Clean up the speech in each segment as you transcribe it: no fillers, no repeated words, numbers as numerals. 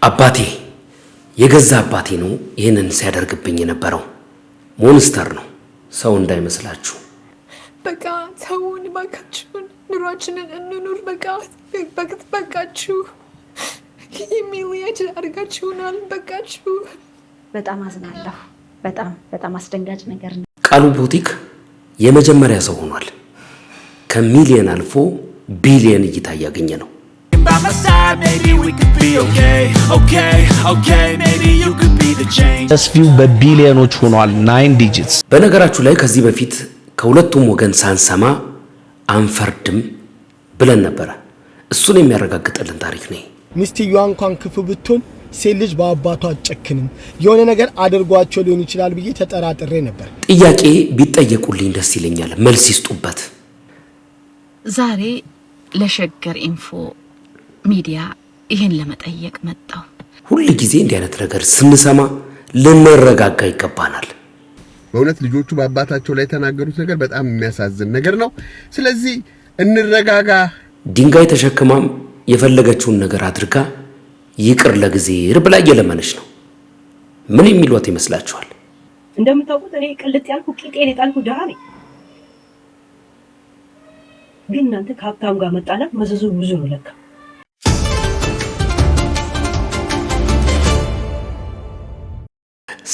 አባቴ የገዛ አባቴ ነው ይሄንን ሲያደርግብኝ የነበረው። ሞንስተር ነው፣ ሰው እንዳይመስላችሁ። በቃ ተውን ባካችሁን፣ ኑሯችንን እንኑር። በቃችሁ። የሚለያችን አድርጋችሁናል። በቃችሁ። በጣም አዝናለሁ። በጣም አስደንጋጭ ነገር ነው። ቃሉ ቡቲክ የመጀመሪያ ሰው ሆኗል። ከሚሊየን አልፎ ቢሊየን እይታ እያገኘ ነው። ተስፊው በቢሊዮኖች ሆኗል። 9 ዲጂትስ። በነገራችሁ ላይ ከዚህ በፊት ከሁለቱም ወገን ሳንሰማ አንፈርድም ብለን ነበረ። እሱን የሚያረጋግጥልን ታሪክ ነው። ሚስትየዋ እንኳን ክፉ ብትሆን ሴት ልጅ በአባቷ አትጨክንም። የሆነ ነገር አድርጓቸው ሊሆን ይችላል ብዬ ተጠራጥሬ ነበር። ጥያቄ ቢጠየቁልኝ ደስ ይለኛል፣ መልስ ይስጡበት። ዛሬ ለሸገር ኢንፎ ሚዲያ ይሄን ለመጠየቅ መጣው። ሁሉ ጊዜ እንዲህ አይነት ነገር ስንሰማ ልንረጋጋ ይገባናል። በእውነት ልጆቹ በአባታቸው ላይ የተናገሩት ነገር በጣም የሚያሳዝን ነገር ነው። ስለዚህ እንረጋጋ። ድንጋይ ተሸክማም የፈለገችውን ነገር አድርጋ ይቅር ለጊዜር ብላ እየለመነች ነው። ምን የሚሏት ይመስላችኋል? እንደምታውቁት እኔ ቅልጥ ያልኩ ቂጤን የጣልኩ ደሃ ነኝ። ግን እናንተ ከሀብታም ጋር መጣላት መዘዙ ብዙ ነው ለካ።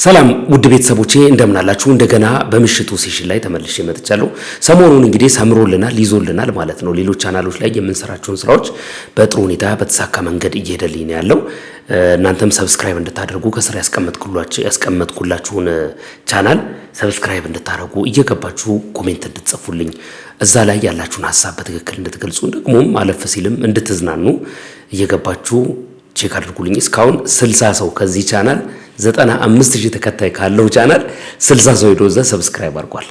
ሰላም ውድ ቤተሰቦቼ እንደምን አላችሁ? እንደገና በምሽቱ ሴሽን ላይ ተመልሼ መጥቻለሁ። ሰሞኑን እንግዲህ ሰምሮልናል ይዞልናል ማለት ነው። ሌሎች ቻናሎች ላይ የምንሰራቸውን ስራዎች በጥሩ ሁኔታ በተሳካ መንገድ እየሄደልኝ ነው ያለው። እናንተም ሰብስክራይብ እንድታደርጉ ከስራ ያስቀመጥኩላችሁን ቻናል ሰብስክራይብ እንድታደርጉ እየገባችሁ ኮሜንት እንድትጽፉልኝ እዛ ላይ ያላችሁን ሐሳብ በትክክል እንድትገልጹ ደግሞም አለፍ ሲልም እንድትዝናኑ እየገባችሁ ቼክ አድርጉልኝ። እስካሁን 60 ሰው ከዚህ ቻናል 95,000 ተከታይ ካለው ቻናል 60 ሰው ሄዶ እዛ ሰብስክራይብ አድርጓል።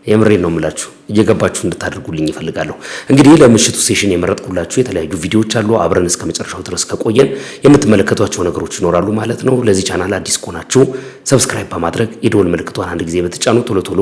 የምሬን ነው የምላችሁ፣ እየገባችሁ እንድታደርጉልኝ ይፈልጋለሁ። እንግዲህ ለምሽቱ ሴሽን የመረጥኩላችሁ የተለያዩ ቪዲዮዎች አሉ። አብረን እስከ መጨረሻው ድረስ ከቆየን የምትመለከቷቸው ነገሮች ይኖራሉ ማለት ነው። ለዚህ ቻናል አዲስ ከሆናችሁ ሰብስክራይብ በማድረግ የደወል ምልክቷን አንድ ጊዜ በተጫኑ ቶሎ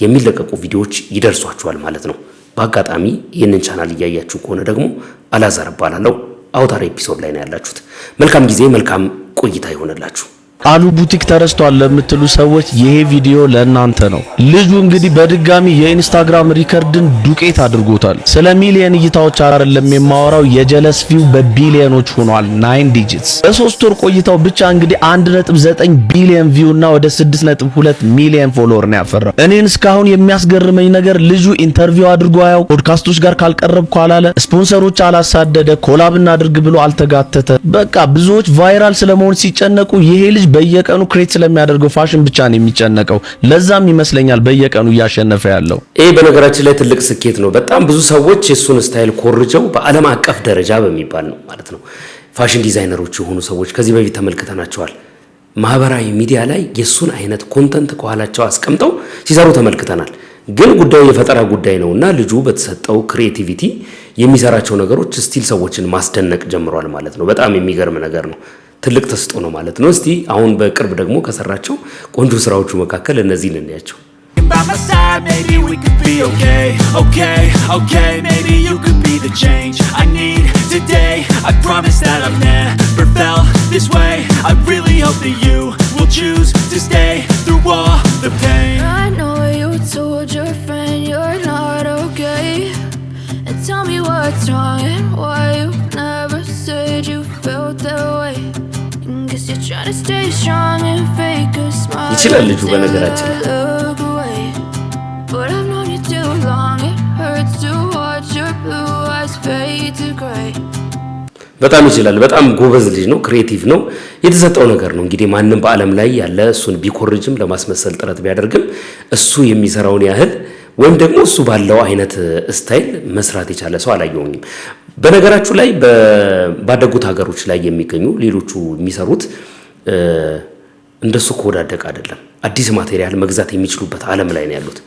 የሚለቀቁ ቪዲዮዎች ይደርሷችኋል ማለት ነው። በአጋጣሚ ይህንን ቻናል እያያችሁ ከሆነ ደግሞ አላዛር እባላለሁ። አውታር ኤፒሶድ ላይ ነው ያላችሁት። መልካም ጊዜ፣ መልካም ቆይታ ይሆንላችሁ። ቃሉ ቡቲክ ተረስቷል ለምትሉ ሰዎች ይሄ ቪዲዮ ለእናንተ ነው። ልጁ እንግዲህ በድጋሚ የኢንስታግራም ሪከርድን ዱቄት አድርጎታል። ስለ ሚሊየን እይታዎች አይደለም የማወራው፣ የጀለስ ቪው በቢሊዮኖች ሆኗል። 9 ዲጂትስ። በ3 ወር ቆይታው ብቻ እንግዲህ 1.9 ቢሊዮን ቪው እና ወደ 6.2 ሚሊዮን ፎሎወር ነው ያፈራው። እኔን እስካሁን የሚያስገርመኝ ነገር ልጁ ኢንተርቪው አድርጎ አያው፣ ፖድካስቶች ጋር ካልቀረብኩ አላለ፣ ስፖንሰሮች አላሳደደ፣ ኮላብ እናድርግ ብሎ አልተጋተተ። በቃ ብዙዎች ቫይራል ስለመሆን ሲጨነቁ ይሄ ልጅ በየቀኑ ክሬት ስለሚያደርገው ፋሽን ብቻ ነው የሚጨነቀው። ለዛም ይመስለኛል በየቀኑ እያሸነፈ ያለው። ይሄ በነገራችን ላይ ትልቅ ስኬት ነው። በጣም ብዙ ሰዎች የሱን ስታይል ኮርጀው በዓለም አቀፍ ደረጃ በሚባል ነው ማለት ነው ፋሽን ዲዛይነሮች የሆኑ ሰዎች ከዚህ በፊት ተመልክተናቸዋል። ማህበራዊ ሚዲያ ላይ የሱን አይነት ኮንተንት ከኋላቸው አስቀምጠው ሲሰሩ ተመልክተናል። ግን ጉዳዩ የፈጠራ ጉዳይ ነውና ልጁ በተሰጠው ክሪኤቲቪቲ የሚሰራቸው ነገሮች ስቲል ሰዎችን ማስደነቅ ጀምሯል ማለት ነው። በጣም የሚገርም ነገር ነው። ትልቅ ተስጦ ነው ማለት ነው። እስቲ አሁን በቅርብ ደግሞ ከሰራቸው ቆንጆ ስራዎቹ መካከል እነዚህን እንያቸው። ይችላል ልጁ በነገራችን ላይ በጣም ይችላል። በጣም ጎበዝ ልጅ ነው። ክሬቲቭ ነው። የተሰጠው ነገር ነው። እንግዲህ ማንም በአለም ላይ ያለ እሱን ቢኮርጅም ለማስመሰል ጥረት ቢያደርግም እሱ የሚሰራውን ያህል ወይም ደግሞ እሱ ባለው አይነት ስታይል መስራት የቻለ ሰው አላየሁኝም። በነገራችሁ ላይ ባደጉት ሀገሮች ላይ የሚገኙ ሌሎቹ የሚሰሩት እንደሱ ከወዳደቅ አይደለም። አዲስ ማቴሪያል መግዛት የሚችሉበት ዓለም ላይ ነው ያሉት።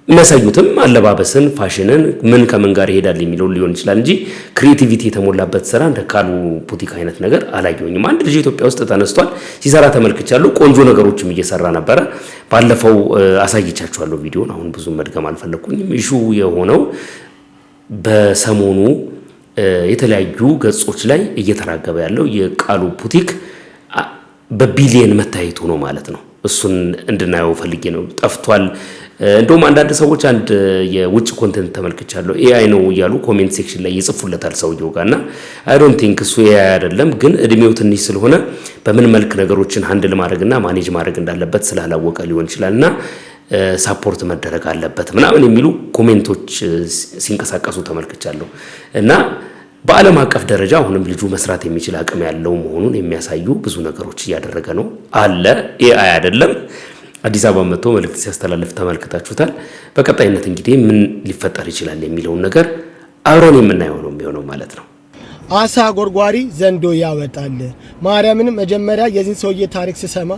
የሚያሳዩትም አለባበስን፣ ፋሽንን ምን ከምን ጋር ይሄዳል የሚለው ሊሆን ይችላል እንጂ ክሪኤቲቪቲ የተሞላበት ስራ እንደ ቃሉ ቡቲክ አይነት ነገር አላየሁኝም። አንድ ልጅ ኢትዮጵያ ውስጥ ተነስቷል ሲሰራ ተመልክቻለሁ። ቆንጆ ነገሮችም እየሰራ ነበረ። ባለፈው አሳይቻችኋለሁ ቪዲዮን። አሁን ብዙ መድገም አልፈለኩኝም። ኢሹ የሆነው በሰሞኑ የተለያዩ ገጾች ላይ እየተራገበ ያለው የቃሉ ቡቲክ በቢሊየን መታየቱ ነው ማለት ነው። እሱን እንድናየው ፈልጌ ነው። ጠፍቷል። እንደውም አንዳንድ ሰዎች አንድ የውጭ ኮንቴንት ተመልክቻለሁ ኤአይ ነው እያሉ ኮሜንት ሴክሽን ላይ ይጽፉለታል ሰውየው ጋርና አይ ዶንት ቲንክ እሱ ኤአይ አይደለም፣ ግን እድሜው ትንሽ ስለሆነ በምን መልክ ነገሮችን ሃንድል ማድረግና ማኔጅ ማድረግ እንዳለበት ስላላወቀ ሊሆን ይችላልና ሳፖርት መደረግ አለበት ምናምን የሚሉ ኮሜንቶች ሲንቀሳቀሱ ተመልክቻለሁ። እና በዓለም አቀፍ ደረጃ አሁንም ልጁ መስራት የሚችል አቅም ያለው መሆኑን የሚያሳዩ ብዙ ነገሮች እያደረገ ነው አለ። ኤአይ አይደለም። አዲስ አበባ መጥቶ መልእክት ሲያስተላልፍ ተመልክታችሁታል። በቀጣይነት እንግዲህ ምን ሊፈጠር ይችላል የሚለውን ነገር አብረን የምናየው ነው የሚሆነው ማለት ነው። አሳ ጎርጓሪ ዘንዶ ያወጣል። ማርያምን መጀመሪያ የዚህን ሰውዬ ታሪክ ስሰማ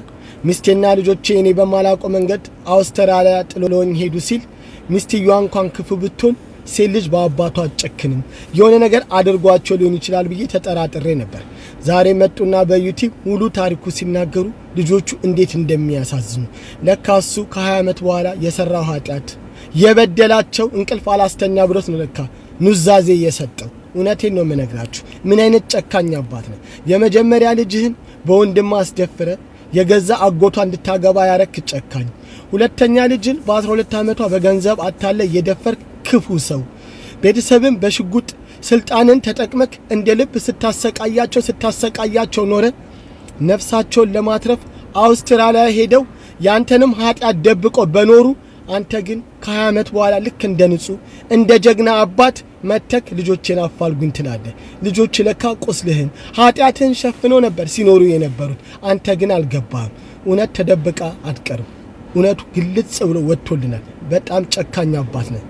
ሚስቴና ልጆቼ እኔ በማላውቀው መንገድ አውስትራሊያ ጥሎኝ ሄዱ ሲል ሚስትየዋ እንኳን ክፉ ብትሆን ሴት ልጅ በአባቷ አትጨክንም፣ የሆነ ነገር አድርጓቸው ሊሆን ይችላል ብዬ ተጠራጥሬ ነበር። ዛሬ መጡና በዩቲዩብ ሙሉ ታሪኩ ሲናገሩ ልጆቹ እንዴት እንደሚያሳዝኑ። ለካሱ ከ20 ዓመት በኋላ የሰራው ኃጢአት የበደላቸው እንቅልፍ አላስተኛ ብሎት ነው ለካ ኑዛዜ የሰጠው። እውነቴን ነው የምነግራችሁ። ምን አይነት ጨካኝ አባት ነው! የመጀመሪያ ልጅህን በወንድማ አስደፍረ የገዛ አጎቷ እንድታገባ ያረክ ጨካኝ። ሁለተኛ ልጅን በ12 ዓመቷ በገንዘብ አታለ የደፈር ክፉ ሰው። ቤተሰብን በሽጉጥ ስልጣንን ተጠቅመክ እንደ ልብ ስታሰቃያቸው ኖረ። ነፍሳቸውን ለማትረፍ አውስትራሊያ ሄደው ያንተንም ኃጢአት ደብቆ በኖሩ አንተ ግን ከ20 ዓመት በኋላ ልክ እንደ ንጹህ እንደ ጀግና አባት መተክ ልጆቼን አፋልጉኝ ትላለህ። ልጆች ለካ ቁስልህን ኃጢአትህን ሸፍኖ ነበር ሲኖሩ የነበሩት። አንተ ግን አልገባህም። እውነት ተደብቃ አትቀርም። እውነቱ ግልጽ ብሎ ወጥቶልናል። በጣም ጨካኝ አባት ነህ።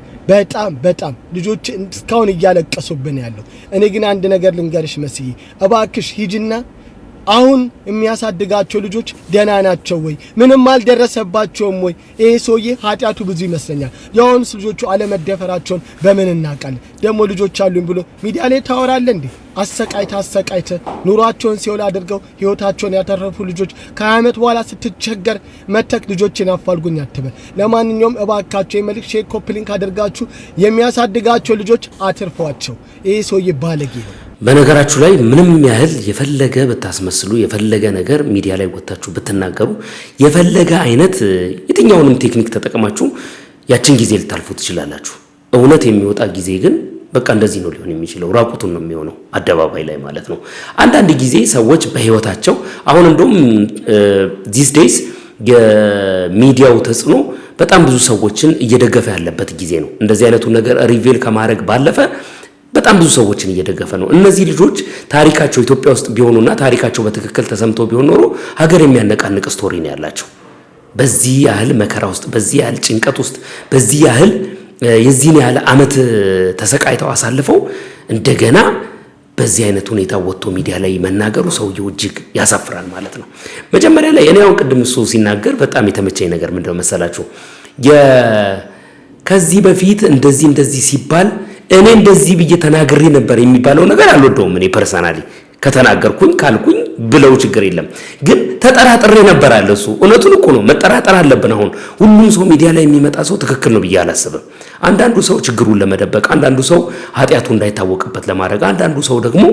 በጣም ልጆች እስካሁን እያለቀሱብን ያለው። እኔ ግን አንድ ነገር ልንገርሽ መስዬ፣ እባክሽ ሂጂና አሁን የሚያሳድጋቸው ልጆች ደህና ናቸው ወይ? ምንም አልደረሰባቸውም ወይ? ይሄ ሰውዬ ኃጢአቱ ብዙ ይመስለኛል። የአሁኑስ ልጆቹ አለመደፈራቸውን በምን እናውቃለን? ደግሞ ልጆች አሉኝ ብሎ ሚዲያ ላይ ታወራለህ እንዴ? አሰቃይተ ኑሯቸውን ሲውል አድርገው ህይወታቸውን ያተረፉ ልጆች ከ20 ዓመት በኋላ ስትቸገር መተክ ልጆችን አፋልጉኝ አትበል። ለማንኛውም እባካችሁ የመልክ ሼር ኮፒ ሊንክ አድርጋችሁ የሚያሳድጋቸው ልጆች አትርፏቸው። ይሄ ሰውዬ ባለጌ ነው። በነገራችሁ ላይ ምንም ያህል የፈለገ ብታስመስሉ የፈለገ ነገር ሚዲያ ላይ ወጣችሁ ብትናገሩ የፈለገ አይነት የትኛውንም ቴክኒክ ተጠቅማችሁ ያችን ጊዜ ልታልፉ ትችላላችሁ። እውነት የሚወጣ ጊዜ ግን በቃ እንደዚህ ነው ሊሆን የሚችለው። ራቁቱን ነው የሚሆነው አደባባይ ላይ ማለት ነው። አንዳንድ ጊዜ ሰዎች በህይወታቸው አሁን እንደውም ዚስ ዴይስ የሚዲያው ተጽዕኖ በጣም ብዙ ሰዎችን እየደገፈ ያለበት ጊዜ ነው። እንደዚህ አይነቱ ነገር ሪቪል ከማድረግ ባለፈ በጣም ብዙ ሰዎችን እየደገፈ ነው። እነዚህ ልጆች ታሪካቸው ኢትዮጵያ ውስጥ ቢሆኑና ታሪካቸው በትክክል ተሰምቶ ቢሆን ኖሮ ሀገር የሚያነቃንቅ ስቶሪ ነው ያላቸው። በዚህ ያህል መከራ ውስጥ፣ በዚህ ያህል ጭንቀት ውስጥ፣ በዚህ ያህል የዚህን ያህል ዓመት ተሰቃይተው አሳልፈው እንደገና በዚህ አይነት ሁኔታ ወጥቶ ሚዲያ ላይ መናገሩ ሰውየው እጅግ ያሳፍራል ማለት ነው። መጀመሪያ ላይ እኔ አሁን ቅድም እሱ ሲናገር በጣም የተመቸኝ ነገር ምንድነው መሰላችሁ? ከዚህ በፊት እንደዚህ ሲባል እኔ እንደዚህ ብዬ ተናግሬ ነበር የሚባለው ነገር አልወደውም። እኔ ፐርሰናሊ ከተናገርኩኝ ካልኩኝ ብለው ችግር የለም፣ ግን ተጠራጥሬ ነበር አለ እሱ። እውነቱን እኮ ነው፣ መጠራጠር አለብን። አሁን ሁሉም ሰው ሚዲያ ላይ የሚመጣ ሰው ትክክል ነው ብዬ አላስብም። አንዳንዱ ሰው ችግሩን ለመደበቅ፣ አንዳንዱ ሰው ኃጢአቱ እንዳይታወቅበት ለማድረግ፣ አንዳንዱ ሰው ደግሞ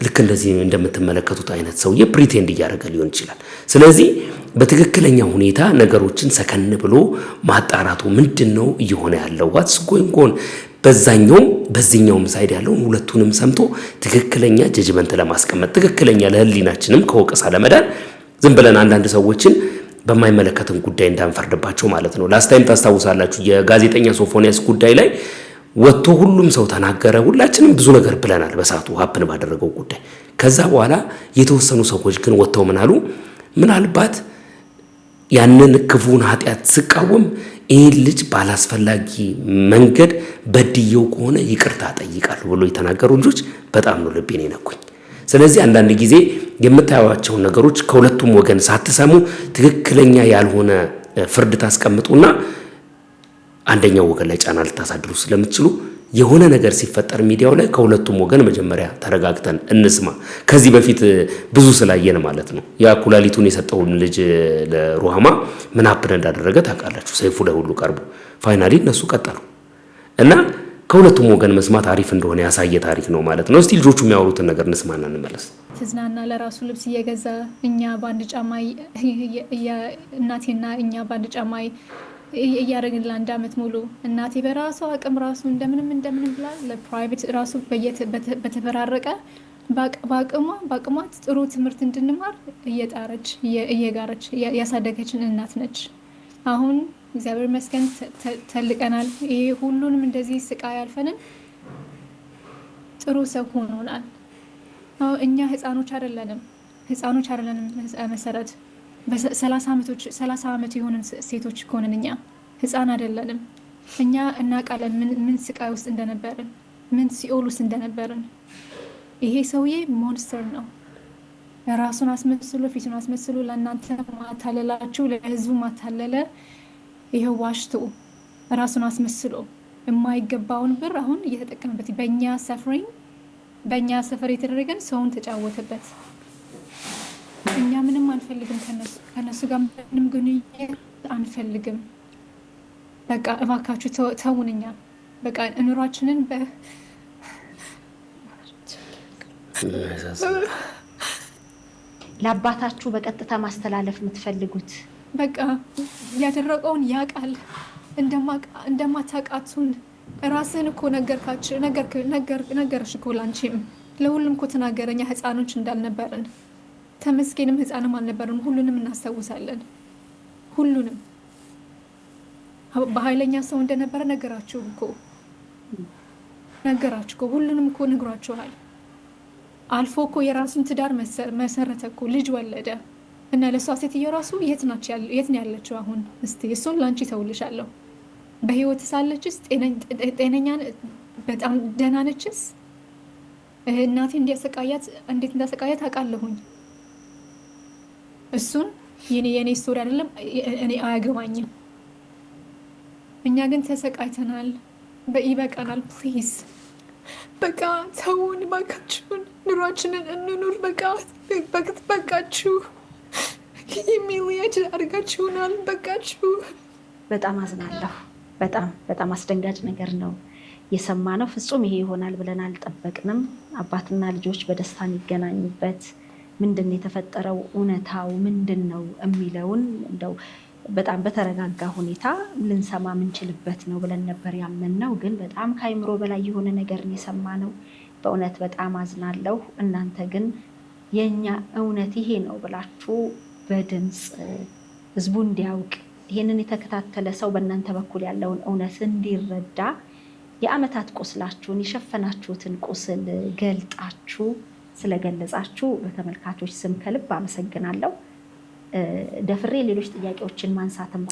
ልክ እንደዚህ እንደምትመለከቱት አይነት ሰውዬ ፕሪቴንድ እያደረገ ሊሆን ይችላል። ስለዚህ በትክክለኛ ሁኔታ ነገሮችን ሰከን ብሎ ማጣራቱ ምንድነው እየሆነ ያለው ዋትስ ጎይንግ ኦን በዛኛውም በዚህኛውም ሳይድ ያለውን ሁለቱንም ሰምቶ ትክክለኛ ጀጅመንት ለማስቀመጥ ትክክለኛ ለህሊናችንም ከወቀሳ ለመዳን ዝም ብለን አንዳንድ ሰዎችን በማይመለከተን ጉዳይ እንዳንፈርድባቸው ማለት ነው። ላስት ታይም ታስታውሳላችሁ የጋዜጠኛ ሶፎንያስ ጉዳይ ላይ ወጥቶ ሁሉም ሰው ተናገረ። ሁላችንም ብዙ ነገር ብለናል በሳቱ ሀፕን ባደረገው ጉዳይ። ከዛ በኋላ የተወሰኑ ሰዎች ግን ወጥተው ምን አሉ? ምናልባት ያንን ክፉን ኃጢአት ስቃወም ይህን ልጅ ባላስፈላጊ መንገድ በድየው ከሆነ ይቅርታ ጠይቃለሁ ብሎ የተናገሩ ልጆች በጣም ነው ልቤን የነኩኝ። ስለዚህ አንዳንድ ጊዜ የምታዩዋቸው ነገሮች ከሁለቱም ወገን ሳትሰሙ ትክክለኛ ያልሆነ ፍርድ ታስቀምጡና አንደኛው ወገን ላይ ጫና ልታሳድሩ ስለምትችሉ የሆነ ነገር ሲፈጠር ሚዲያው ላይ ከሁለቱም ወገን መጀመሪያ ተረጋግተን እንስማ። ከዚህ በፊት ብዙ ስላየን ማለት ነው። ያ ኩላሊቱን የሰጠውን ልጅ ለሩሃማ ምን አፕን እንዳደረገ ታውቃላችሁ። ሰይፉ ላይ ሁሉ ቀርቦ ፋይናሊ እነሱ ቀጠሉ እና ከሁለቱም ወገን መስማት አሪፍ እንደሆነ ያሳየ ታሪክ ነው ማለት ነው። እስቲ ልጆቹ የሚያወሩትን ነገር እንስማና እንመለስ። ትዝናና ለራሱ ልብስ እየገዛ እኛ ባንድ ጫማ እናቴና እኛ ባንድ ጫማ እያደረግን ለአንድ አመት ሙሉ እናቴ በራሷ አቅም ራሱ እንደምንም ብላ ለፕራይቬት ራሱ በተፈራረቀ በአቅሟ ጥሩ ትምህርት እንድንማር እየጣረች እየጋረች ያሳደገችን እናት ነች። አሁን እግዚአብሔር ይመስገን ተልቀናል። ይሄ ሁሉንም እንደዚህ ስቃይ አልፈንን ጥሩ ሰው ሆኖናል። እኛ ህፃኖች አይደለንም መሰረት በ30 ዓመት የሆንን ሴቶች ከሆንን እኛ ህፃን አይደለንም። እኛ እናውቃለን ምን ስቃይ ውስጥ እንደነበርን፣ ምን ሲኦል ውስጥ እንደነበርን። ይሄ ሰውዬ ሞንስተር ነው። ራሱን አስመስሎ ፊቱን አስመስሎ ለእናንተ ማታለላችሁ፣ ለህዝቡ ማታለለ። ይሄው ዋሽቶ ራሱን አስመስሎ የማይገባውን ብር አሁን እየተጠቀመበት በእኛ ሰፈር የተደረገን ሰውን ተጫወተበት። እኛ ምንም አንፈልግም፣ ከነሱ ጋር ምንም ግንኙነት አንፈልግም። በቃ እባካችሁ ተውን። እኛ በቃ ኑሯችንን ለአባታችሁ በቀጥታ ማስተላለፍ የምትፈልጉት በቃ ያደረገውን ያውቃል። እንደማታውቃቱን ራስህን እኮ ነገርሽ እኮ ላንቺም ለሁሉም እኮ ተናገረኛ። ህፃኖች እንዳልነበርን ተመስገንም ህፃንም አልነበርን። ሁሉንም እናስታውሳለን። ሁሉንም በኃይለኛ ሰው እንደነበረ ነገራችሁ እኮ ሁሉንም እኮ ነግሯችኋል። አልፎ እኮ የራሱን ትዳር መሰረተ እኮ ልጅ ወለደ እና ለሷ ሴትዮ ራሱ የት ነው ያለችው አሁን? እስቲ እሱን ላንቺ ተውልሻለሁ። በህይወት ሳለችስ ጤነኛ በጣም ደህና ነችስ? እናቴ እንዴት እንዳሰቃያት አውቃለሁኝ። እሱን የኔ ስቶሪ አይደለም፣ እኔ አያገባኝም። እኛ ግን ተሰቃይተናል። ይበቃናል። ፕሊዝ በቃ ተውን ባካችሁን፣ ኑሯችንን እንኑር። በቃችሁ። የሚለያች አድርጋችሁናል። በቃችሁ። በጣም አዝናለሁ። በጣም አስደንጋጭ ነገር ነው የሰማነው። ፍጹም ይሄ ይሆናል ብለን አልጠበቅንም። አባትና ልጆች በደስታ የሚገናኙበት ምንድን ነው የተፈጠረው፣ እውነታው ምንድን ነው የሚለውን እንደው በጣም በተረጋጋ ሁኔታ ልንሰማ ምንችልበት ነው ብለን ነበር ያመንነው። ግን በጣም ከአይምሮ በላይ የሆነ ነገር ነው የሰማነው። በእውነት በጣም አዝናለሁ። እናንተ ግን የኛ እውነት ይሄ ነው ብላችሁ በድምፅ ህዝቡ እንዲያውቅ ይሄንን የተከታተለ ሰው በእናንተ በኩል ያለውን እውነት እንዲረዳ የአመታት ቁስላችሁን የሸፈናችሁትን ቁስል ገልጣችሁ ስለገለጻችሁ በተመልካቾች ስም ከልብ አመሰግናለሁ። ደፍሬ ሌሎች ጥያቄዎችን ማንሳትም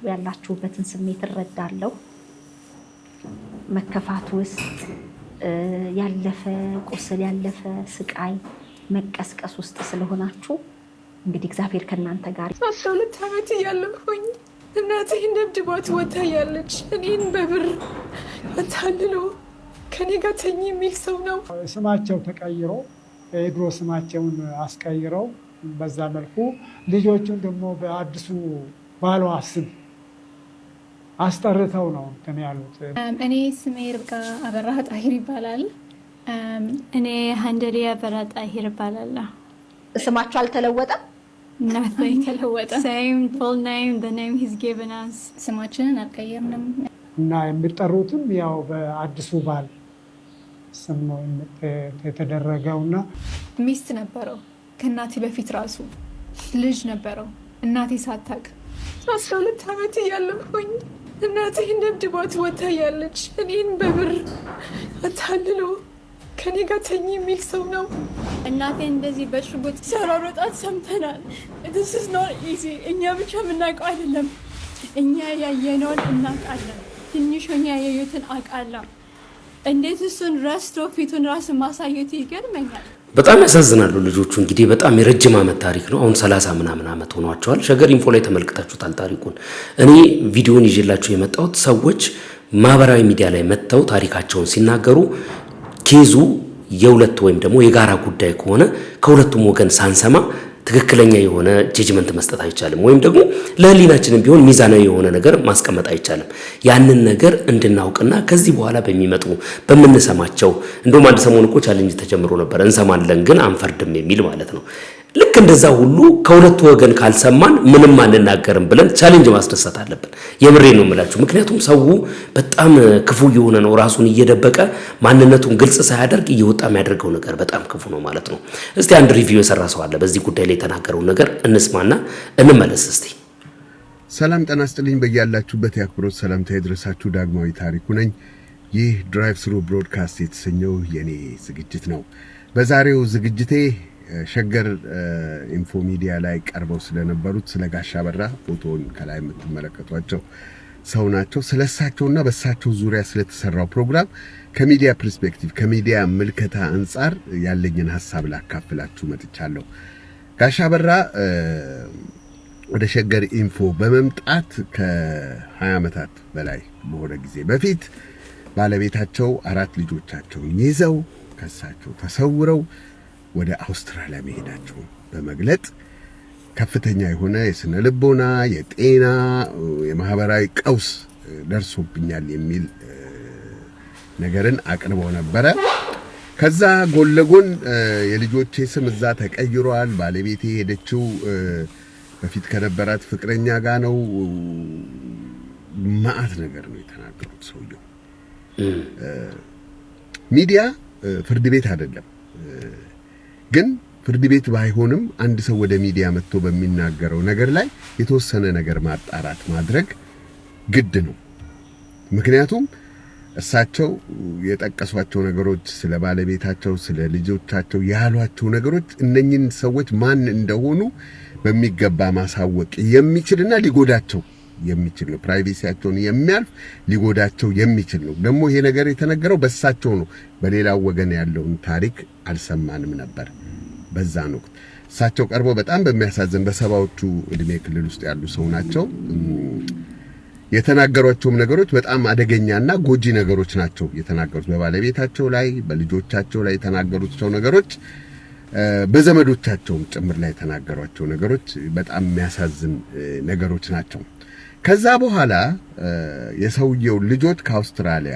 ያላችሁበትን ስሜት እረዳለሁ። መከፋት ውስጥ ያለፈ ቁስል ያለፈ ስቃይ መቀስቀስ ውስጥ ስለሆናችሁ እንግዲህ እግዚአብሔር ከእናንተ ጋር 12 ዓመት እያለሁኝ እናቴ እንደብድባት ወታ ያለች እኔን በብር አታልሎ ከኔ ጋር ተኝ የሚል ሰው ነው። ስማቸው ተቀይሮ የድሮ ስማቸውን አስቀይረው በዛ መልኩ ልጆቹን ደግሞ በአዲሱ ባሏ ስም አስጠርተው ነው እንትን ያሉት። እኔ ስሜ ርብቃ አበራ ጣሂር ይባላል። እኔ ሀንደሪ አበራ ጣሂር ይባላለሁ። ስማቸው አልተለወጠም? nothing ተለወጠ። same full name, the name he's given us። ስማችንን አልቀየርንም እና የሚጠሩትም ያው በአዲሱ ባል ስም ነው የተደረገውና ሚስት ነበረው ከእናቴ በፊት ራሱ ልጅ ነበረው እናቴ ሳታውቅ 12 ዓመት እያለሁኝ እናቴ እንደብድባት ወታ ያለች እኔን በብር አታልሎ ከኔ ጋር ተኝ የሚል ሰው ነው። እናቴ እንደዚህ በሽጉጥ ሲያሯሯጣት ሰምተናል። this is not easy። እኛ ብቻ የምናውቀው አይደለም፣ እኛ ያየነውን እናውቃለን። ትንሽ ሆኜ ያየሁትን አውቃለሁ። እንዴት እሱን ረስቶ ፊቱን ራሱ ማሳየቱ ይገርመኛል። በጣም ያሳዝናሉ ልጆቹ። እንግዲህ በጣም የረጅም ዓመት ታሪክ ነው። አሁን 30 ምናምን ዓመት ሆኗቸዋል። ሸገር ኢንፎ ላይ ተመልክታችሁታል ታሪኩን። እኔ ቪዲዮን ይዤላችሁ የመጣሁት ሰዎች ማህበራዊ ሚዲያ ላይ መጥተው ታሪካቸውን ሲናገሩ ኬዙ የሁለት ወይም ደግሞ የጋራ ጉዳይ ከሆነ ከሁለቱም ወገን ሳንሰማ ትክክለኛ የሆነ ጀጅመንት መስጠት አይቻልም፣ ወይም ደግሞ ለህሊናችንም ቢሆን ሚዛናዊ የሆነ ነገር ማስቀመጥ አይቻልም። ያንን ነገር እንድናውቅና ከዚህ በኋላ በምንሰማቸው እንደውም አንድ ሰሞን እኮ ቻሌንጅ ተጀምሮ ነበር፣ እንሰማለን ግን አንፈርድም የሚል ማለት ነው። ልክ እንደዛ ሁሉ ከሁለቱ ወገን ካልሰማን ምንም አንናገርም ብለን ቻሌንጅ ማስነሳት አለብን። የምሬ ነው የምላችሁ። ምክንያቱም ሰው በጣም ክፉ የሆነ ነው፣ ራሱን እየደበቀ ማንነቱን ግልጽ ሳያደርግ እየወጣ የሚያደርገው ነገር በጣም ክፉ ነው ማለት ነው። እስቲ አንድ ሪቪው የሰራ ሰው አለ በዚህ ጉዳይ ላይ የተናገረውን ነገር እንስማና እንመለስ እስቲ። ሰላም ጤና ይስጥልኝ፣ በያላችሁበት የአክብሮት ሰላምታ ይድረሳችሁ። ዳግማዊ ታሪኩ ነኝ። ይህ ድራይቭ ስሩ ብሮድካስት የተሰኘው የኔ ዝግጅት ነው። በዛሬው ዝግጅቴ ሸገር ኢንፎ ሚዲያ ላይ ቀርበው ስለነበሩት ስለ ጋሻ በራ ፎቶውን ከላይ የምትመለከቷቸው ሰው ናቸው። ስለሳቸውና በሳቸው ዙሪያ ስለተሰራው ፕሮግራም ከሚዲያ ፐርስፔክቲቭ ከሚዲያ ምልከታ አንፃር ያለኝን ሐሳብ ላካፍላችሁ መጥቻለሁ። ጋሻ በራ ወደ ሸገር ኢንፎ በመምጣት ከ20 ዓመታት በላይ በሆነ ጊዜ በፊት ባለቤታቸው 4 ልጆቻቸውን ይዘው ከሳቸው ተሰውረው ወደ አውስትራሊያ መሄዳቸው በመግለጥ ከፍተኛ የሆነ የስነ ልቦና፣ የጤና፣ የማህበራዊ ቀውስ ደርሶብኛል የሚል ነገርን አቅርበው ነበረ። ከዛ ጎን ለጎን የልጆቼ ስም እዛ ተቀይሯል፣ ባለቤቴ ሄደችው በፊት ከነበራት ፍቅረኛ ጋር ነው፣ ማአት ነገር ነው የተናገሩት ሰውየው። ሚዲያ ፍርድ ቤት አይደለም፣ ግን ፍርድ ቤት ባይሆንም አንድ ሰው ወደ ሚዲያ መጥቶ በሚናገረው ነገር ላይ የተወሰነ ነገር ማጣራት ማድረግ ግድ ነው። ምክንያቱም እሳቸው የጠቀሷቸው ነገሮች፣ ስለ ባለቤታቸው፣ ስለ ልጆቻቸው ያሏቸው ነገሮች እነኚህን ሰዎች ማን እንደሆኑ በሚገባ ማሳወቅ የሚችልና ሊጎዳቸው የሚችል ነው። ፕራይቬሲያቸውን የሚያልፍ ሊጎዳቸው የሚችል ነው። ደግሞ ይሄ ነገር የተነገረው በእሳቸው ነው። በሌላው ወገን ያለውን ታሪክ አልሰማንም ነበር። በዛን ወቅት እሳቸው ቀርቦ በጣም በሚያሳዝን በሰባዎቹ እድሜ ክልል ውስጥ ያሉ ሰው ናቸው። የተናገሯቸውም ነገሮች በጣም አደገኛና ጎጂ ነገሮች ናቸው የተናገሩት። በባለቤታቸው ላይ፣ በልጆቻቸው ላይ የተናገሩት ነገሮች፣ በዘመዶቻቸውም ጭምር ላይ የተናገሯቸው ነገሮች በጣም የሚያሳዝን ነገሮች ናቸው። ከዛ በኋላ የሰውየው ልጆች ከአውስትራሊያ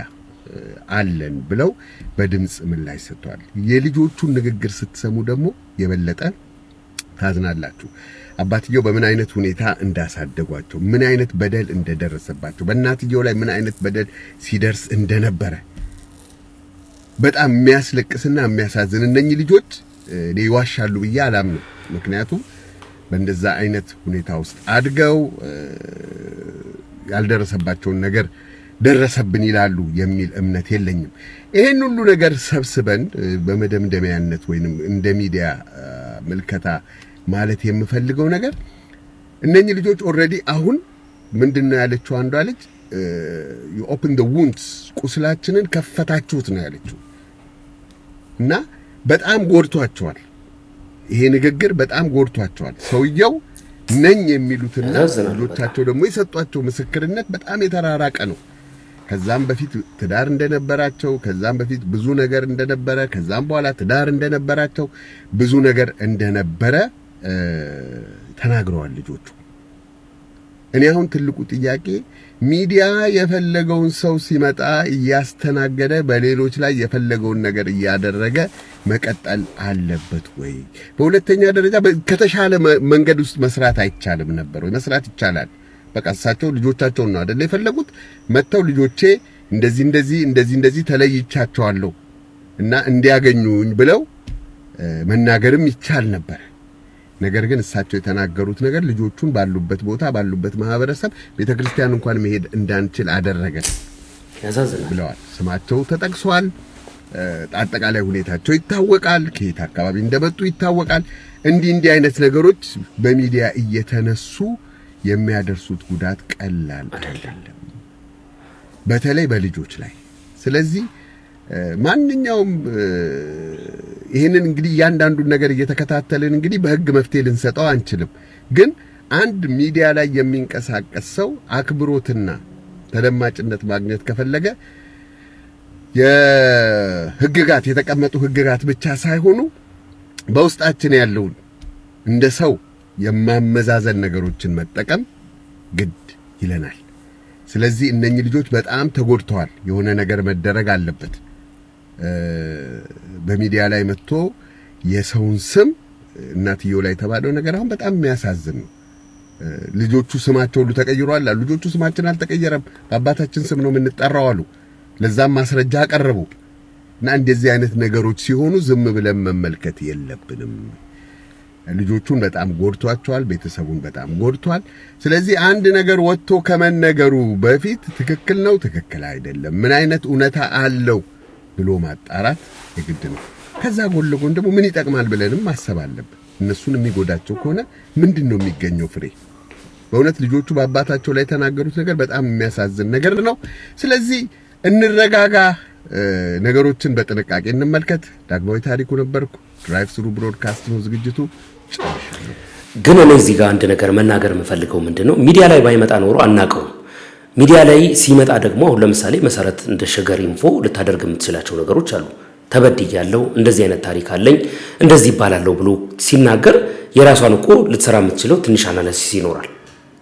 አለን ብለው በድምጽ ምላሽ ሰጥተዋል። የልጆቹን ንግግር ስትሰሙ ደግሞ የበለጠ ታዝናላችሁ። አባትየው በምን አይነት ሁኔታ እንዳሳደጓቸው፣ ምን አይነት በደል እንደደረሰባቸው፣ በእናትየው ላይ ምን አይነት በደል ሲደርስ እንደነበረ በጣም የሚያስለቅስና የሚያሳዝን። እነኚህ ልጆች እኔ ይዋሻሉ ብዬ አላምንም። ምክንያቱም በእንደዛ አይነት ሁኔታ ውስጥ አድገው ያልደረሰባቸውን ነገር ደረሰብን ይላሉ የሚል እምነት የለኝም። ይሄን ሁሉ ነገር ሰብስበን በመደምደሚያነት ወይንም እንደ ሚዲያ ምልከታ ማለት የምፈልገው ነገር እነኚህ ልጆች ኦልሬዲ አሁን ምንድነው ያለችው አንዷ ልጅ you open the wounds ቁስላችንን ከፈታችሁት ነው ያለችው። እና በጣም ጎድቷቸዋል። ይሄ ንግግር በጣም ጎድቷቸዋል። ሰውየው ነኝ የሚሉትና ልጆቻቸው ደግሞ የሰጧቸው ምስክርነት በጣም የተራራቀ ነው። ከዛም በፊት ትዳር እንደነበራቸው፣ ከዛም በፊት ብዙ ነገር እንደነበረ፣ ከዛም በኋላ ትዳር እንደነበራቸው ብዙ ነገር እንደነበረ ተናግረዋል ልጆቹ። እኔ አሁን ትልቁ ጥያቄ ሚዲያ የፈለገውን ሰው ሲመጣ እያስተናገደ በሌሎች ላይ የፈለገውን ነገር እያደረገ መቀጠል አለበት ወይ? በሁለተኛ ደረጃ ከተሻለ መንገድ ውስጥ መስራት አይቻልም ነበር ወይ? መስራት ይቻላል። በቃ እሳቸው ልጆቻቸውን ነው አይደል የፈለጉት። መተው ልጆቼ እንደዚህ ተለይቻቸዋለሁ እና እንዲያገኙኝ ብለው መናገርም ይቻል ነበር። ነገር ግን እሳቸው የተናገሩት ነገር ልጆቹን ባሉበት ቦታ ባሉበት ማህበረሰብ ቤተክርስቲያን እንኳን መሄድ እንዳንችል አደረገ ብለዋል። ስማቸው ተጠቅሷል። አጠቃላይ ሁኔታቸው ይታወቃል። ከየት አካባቢ እንደመጡ ይታወቃል። እንዲህ አይነት ነገሮች በሚዲያ እየተነሱ የሚያደርሱት ጉዳት ቀላል አይደለም፣ በተለይ በልጆች ላይ። ስለዚህ ማንኛውም ይሄንን እንግዲህ ያንዳንዱን ነገር እየተከታተልን እንግዲህ በህግ መፍትሄ ልንሰጠው አንችልም። ግን አንድ ሚዲያ ላይ የሚንቀሳቀስ ሰው አክብሮትና ተደማጭነት ማግኘት ከፈለገ የህግጋት የተቀመጡ ህግጋት ብቻ ሳይሆኑ በውስጣችን ያለውን እንደ ሰው የማመዛዘን ነገሮችን መጠቀም ግድ ይለናል። ስለዚህ እነኚህ ልጆች በጣም ተጎድተዋል። የሆነ ነገር መደረግ አለበት። በሚዲያ ላይ መጥቶ የሰውን ስም እናትየው ላይ ተባለው ነገር አሁን በጣም የሚያሳዝን ነው። ልጆቹ ስማቸው ሁሉ ተቀይሯል። ልጆቹ ስማችን አልተቀየረም፣ በአባታችን ስም ነው የምንጠራው አሉ። ለዛም ማስረጃ አቀረቡ። እና እንደዚህ አይነት ነገሮች ሲሆኑ ዝም ብለን መመልከት የለብንም። ልጆቹን በጣም ጎድቷቸዋል፣ ቤተሰቡን በጣም ጎድቷል። ስለዚህ አንድ ነገር ወጥቶ ከመነገሩ በፊት ትክክል ነው ትክክል አይደለም ምን አይነት እውነታ አለው ብሎ ማጣራት የግድ ነው። ከዛ ጎን ለጎን ደግሞ ምን ይጠቅማል ብለንም ማሰብ አለብን። እነሱን የሚጎዳቸው ከሆነ ምንድነው የሚገኘው ፍሬ? በእውነት ልጆቹ በአባታቸው ላይ የተናገሩት ነገር በጣም የሚያሳዝን ነገር ነው። ስለዚህ እንረጋጋ፣ ነገሮችን በጥንቃቄ እንመልከት። ዳግማዊ ታሪኩ ነበርኩ። ድራይቭ ስሩ ብሮድካስት ነው ዝግጅቱ። ግን እኔ እዚህ ጋር አንድ ነገር መናገር የምፈልገው ምንድነው ሚዲያ ላይ ባይመጣ ኖሮ አናቀው። ሚዲያ ላይ ሲመጣ ደግሞ አሁን ለምሳሌ መሰረት እንደ ሸገር ኢንፎ ልታደርግ የምትችላቸው ነገሮች አሉ። ተበድያለሁ፣ እንደዚህ አይነት ታሪክ አለኝ፣ እንደዚህ ይባላልው ብሎ ሲናገር የራሷን እኮ ልትሰራ የምትችለው ትንሽ አናሊሲስ ይኖራል፣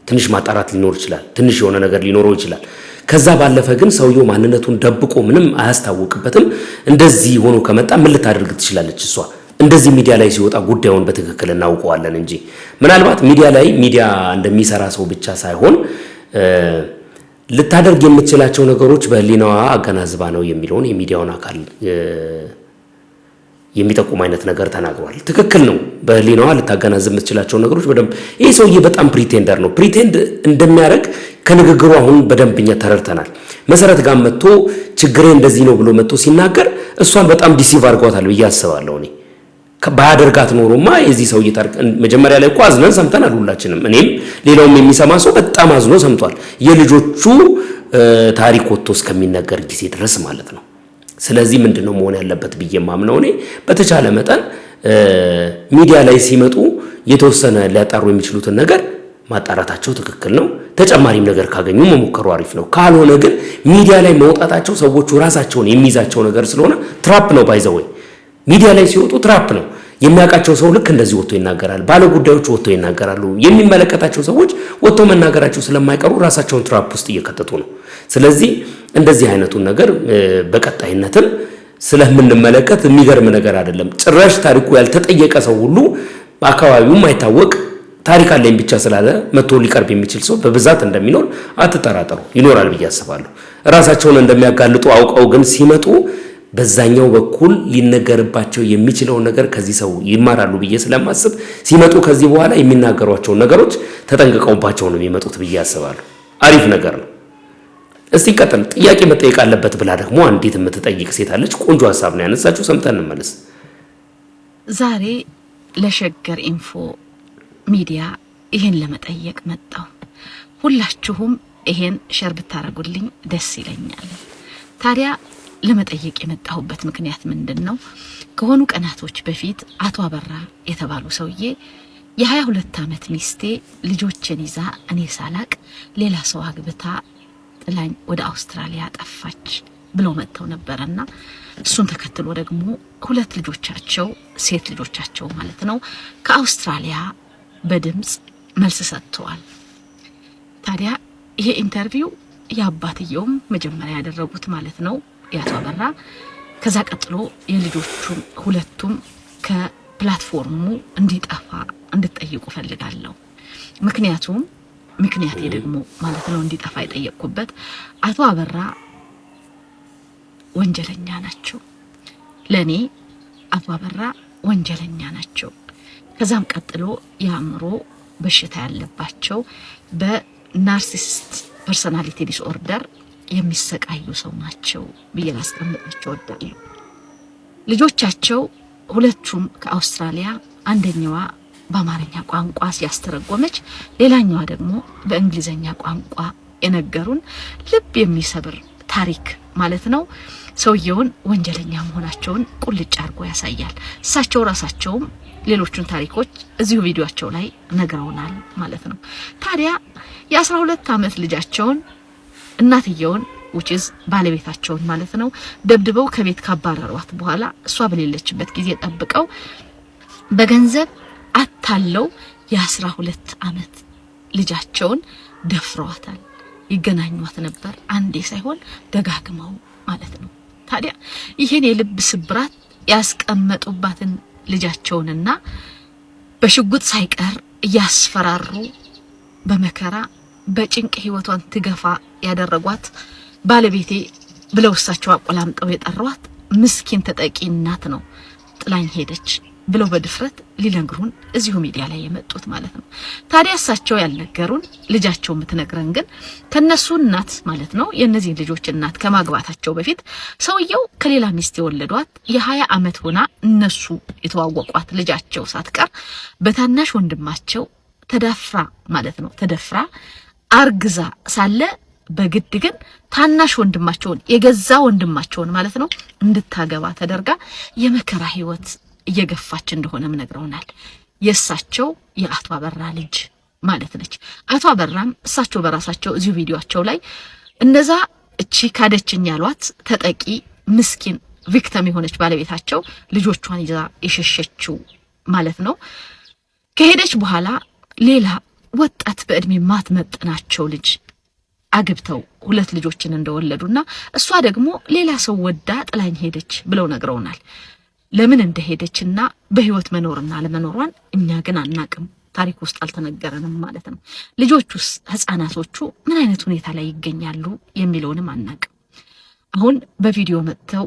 ትንሽ ማጣራት ሊኖር ይችላል፣ ትንሽ የሆነ ነገር ሊኖረው ይችላል። ከዛ ባለፈ ግን ሰውየው ማንነቱን ደብቆ ምንም አያስታውቅበትም። እንደዚህ ሆኖ ከመጣ ምን ልታደርግ ትችላለች እሷ? እንደዚህ ሚዲያ ላይ ሲወጣ ጉዳዩን በትክክል እናውቀዋለን እንጂ ምናልባት ሚዲያ ላይ ሚዲያ እንደሚሰራ ሰው ብቻ ሳይሆን ልታደርግ የምትችላቸው ነገሮች በህሊናዋ አገናዝባ ነው የሚለውን የሚዲያውን አካል የሚጠቁም አይነት ነገር ተናግሯል። ትክክል ነው። በህሊናዋ ልታገናዝብ የምትችላቸው ነገሮች በደንብ ይሄ ሰውዬ በጣም ፕሪቴንደር ነው። ፕሪቴንድ እንደሚያደርግ ከንግግሩ አሁን በደንብኛ ተረድተናል። መሰረት ጋር መጥቶ ችግሬ እንደዚህ ነው ብሎ መጥቶ ሲናገር እሷን በጣም ዲሲቭ አድርጓታል ብዬ አስባለሁ። እኔ ባያደርጋት ኖሮማ የዚህ ሰውዬ ታሪክ መጀመሪያ ላይ እኮ አዝነን ሰምተናል ሁላችንም። እኔም ሌላውም የሚሰማ ሰው በጣም አዝኖ ሰምቷል። የልጆቹ ታሪክ ወጥቶ እስከሚነገር ጊዜ ድረስ ማለት ነው። ስለዚህ ምንድነው መሆን ያለበት ብዬ ማምነው እኔ በተቻለ መጠን ሚዲያ ላይ ሲመጡ የተወሰነ ሊያጣሩ የሚችሉትን ነገር ማጣራታቸው ትክክል ነው። ተጨማሪም ነገር ካገኙ መሞከሩ አሪፍ ነው። ካልሆነ ግን ሚዲያ ላይ መውጣታቸው ሰዎቹ ራሳቸውን የሚይዛቸው ነገር ስለሆነ ትራፕ ነው። ባይዘው ሚዲያ ላይ ሲወጡ ትራፕ ነው። የሚያውቃቸው ሰው ልክ እንደዚህ ወጥቶ ይናገራል። ባለ ጉዳዮች ወጥቶ ይናገራሉ። የሚመለከታቸው ሰዎች ወጥቶ መናገራቸው ስለማይቀሩ ራሳቸውን ትራፕ ውስጥ እየከተቱ ነው። ስለዚህ እንደዚህ አይነቱን ነገር በቀጣይነትም ስለምንመለከት የሚገርም ነገር አይደለም። ጭራሽ ታሪኩ ያልተጠየቀ ሰው ሁሉ በአካባቢው ማይታወቅ ታሪክ አለኝ ብቻ ስላለ መጥቶ ሊቀርብ የሚችል ሰው በብዛት እንደሚኖር አትጠራጠሩ። ይኖራል ብዬ አስባለሁ። ራሳቸውን እንደሚያጋልጡ አውቀው ግን ሲመጡ በዛኛው በኩል ሊነገርባቸው የሚችለው ነገር ከዚህ ሰው ይማራሉ ብዬ ስለማስብ ሲመጡ ከዚህ በኋላ የሚናገሯቸው ነገሮች ተጠንቅቀውባቸው ነው የሚመጡት ብዬ አስባለሁ። አሪፍ ነገር ነው። እስቲ ቀጥል። ጥያቄ መጠየቅ አለበት ብላ ደግሞ አንዲት የምትጠይቅ ሴት አለች። ቆንጆ ሐሳብ ነው ያነሳችሁ። ሰምተን እንመለስ። ዛሬ ለሸገር ኢንፎ ሚዲያ ይሄን ለመጠየቅ መጣው። ሁላችሁም ይሄን ሼር ብታረጉልኝ ደስ ይለኛል። ታዲያ ለመጠየቅ የመጣሁበት ምክንያት ምንድነው? ከሆኑ ቀናቶች በፊት አቶ አበራ የተባሉ ሰውዬ የ22 ዓመት ሚስቴ ልጆችን ይዛ እኔ ሳላቅ ሌላ ሰው አግብታ ጥላኝ ወደ አውስትራሊያ ጠፋች ብለው መጥተው ነበርና እሱን ተከትሎ ደግሞ ሁለት ልጆቻቸው ሴት ልጆቻቸው ማለት ነው ከአውስትራሊያ በድምጽ መልስ ሰጥተዋል። ታዲያ ይሄ ኢንተርቪው ያባትየውም መጀመሪያ ያደረጉት ማለት ነው ያቶ አበራ። ከዛ ቀጥሎ የልጆቹን ሁለቱም ከፕላትፎርሙ እንዲጠፋ እንድትጠይቁ ፈልጋለሁ። ምክንያቴ ደግሞ ማለት ነው እንዲጠፋ የጠየቅኩበት አቶ አበራ ወንጀለኛ ናቸው። ለኔ አቶ አበራ ወንጀለኛ ናቸው። ከዛም ቀጥሎ የአእምሮ በሽታ ያለባቸው በናርሲሲስት ፐርሰናሊቲ ዲስኦርደር የሚሰቃዩ ሰው ናቸው ብዬ ላስቀምጣቸው እወዳለሁ። ልጆቻቸው ሁለቱም ከአውስትራሊያ አንደኛዋ በአማርኛ ቋንቋ ሲያስተረጎመች ሌላኛዋ ደግሞ በእንግሊዘኛ ቋንቋ የነገሩን ልብ የሚሰብር ታሪክ ማለት ነው። ሰውየውን ወንጀለኛ መሆናቸውን ቁልጭ አድርጎ ያሳያል። እሳቸው ራሳቸውም ሌሎቹን ታሪኮች እዚሁ ቪዲዮአቸው ላይ ነግረውናል ማለት ነው። ታዲያ የ12 ዓመት ልጃቸውን እናትየውን which ባለቤታቸውን ማለት ነው ደብድበው ከቤት ካባረሯት በኋላ እሷ በሌለችበት ጊዜ ጠብቀው በገንዘብ ካለው የ12 ዓመት ልጃቸውን ደፍረዋታል። ይገናኙት ነበር አንዴ ሳይሆን ደጋግመው ማለት ነው። ታዲያ ይሄን የልብ ስብራት ያስቀመጡባትን ልጃቸውንና በሽጉጥ ሳይቀር ያስፈራሩ በመከራ በጭንቅ ህይወቷን ትገፋ ያደረጓት ባለቤቴ ብለው እሳቸው አቆላምጠው የጠሯት ምስኪን ተጠቂ እናት ነው ጥላኝ ሄደች ብለው በድፍረት ሊነግሩን እዚሁ ሚዲያ ላይ የመጡት ማለት ነው። ታዲያ እሳቸው ያልነገሩን ልጃቸው የምትነግረን ግን ከነሱ እናት ማለት ነው የነዚህ ልጆች እናት ከማግባታቸው በፊት ሰውየው ከሌላ ሚስት የወለዷት የ20 ዓመት ሆና እነሱ የተዋወቋት ልጃቸው ሳትቀር በታናሽ ወንድማቸው ተዳፍራ ማለት ነው ተደፍራ አርግዛ ሳለ በግድ ግን ታናሽ ወንድማቸውን የገዛ ወንድማቸውን ማለት ነው እንድታገባ ተደርጋ የመከራ ህይወት እየገፋች እንደሆነም ነግረውናል። የእሳቸው የአቶ አበራ ልጅ ማለት ነች። አቶ አበራም እሳቸው በራሳቸው እዚሁ ቪዲዮአቸው ላይ እነዛ እቺ ካደችኝ ያሏት ተጠቂ ምስኪን ቪክቲም የሆነች ባለቤታቸው ልጆቿን ይዛ የሸሸችው ማለት ነው ከሄደች በኋላ ሌላ ወጣት በእድሜ ማትመጥናቸው ልጅ አግብተው 2 ልጆችን እንደወለዱና እሷ ደግሞ ሌላ ሰው ወዳ ጥላኝ ሄደች ብለው ነግረውናል። ለምን እንደሄደችና በህይወት መኖርና ለመኖሯን እኛ ግን አናቅም። ታሪክ ውስጥ አልተነገረንም ማለት ነው። ልጆቹስ ህፃናቶቹ ምን አይነት ሁኔታ ላይ ይገኛሉ የሚለውንም አናቅም። አሁን በቪዲዮ መጥተው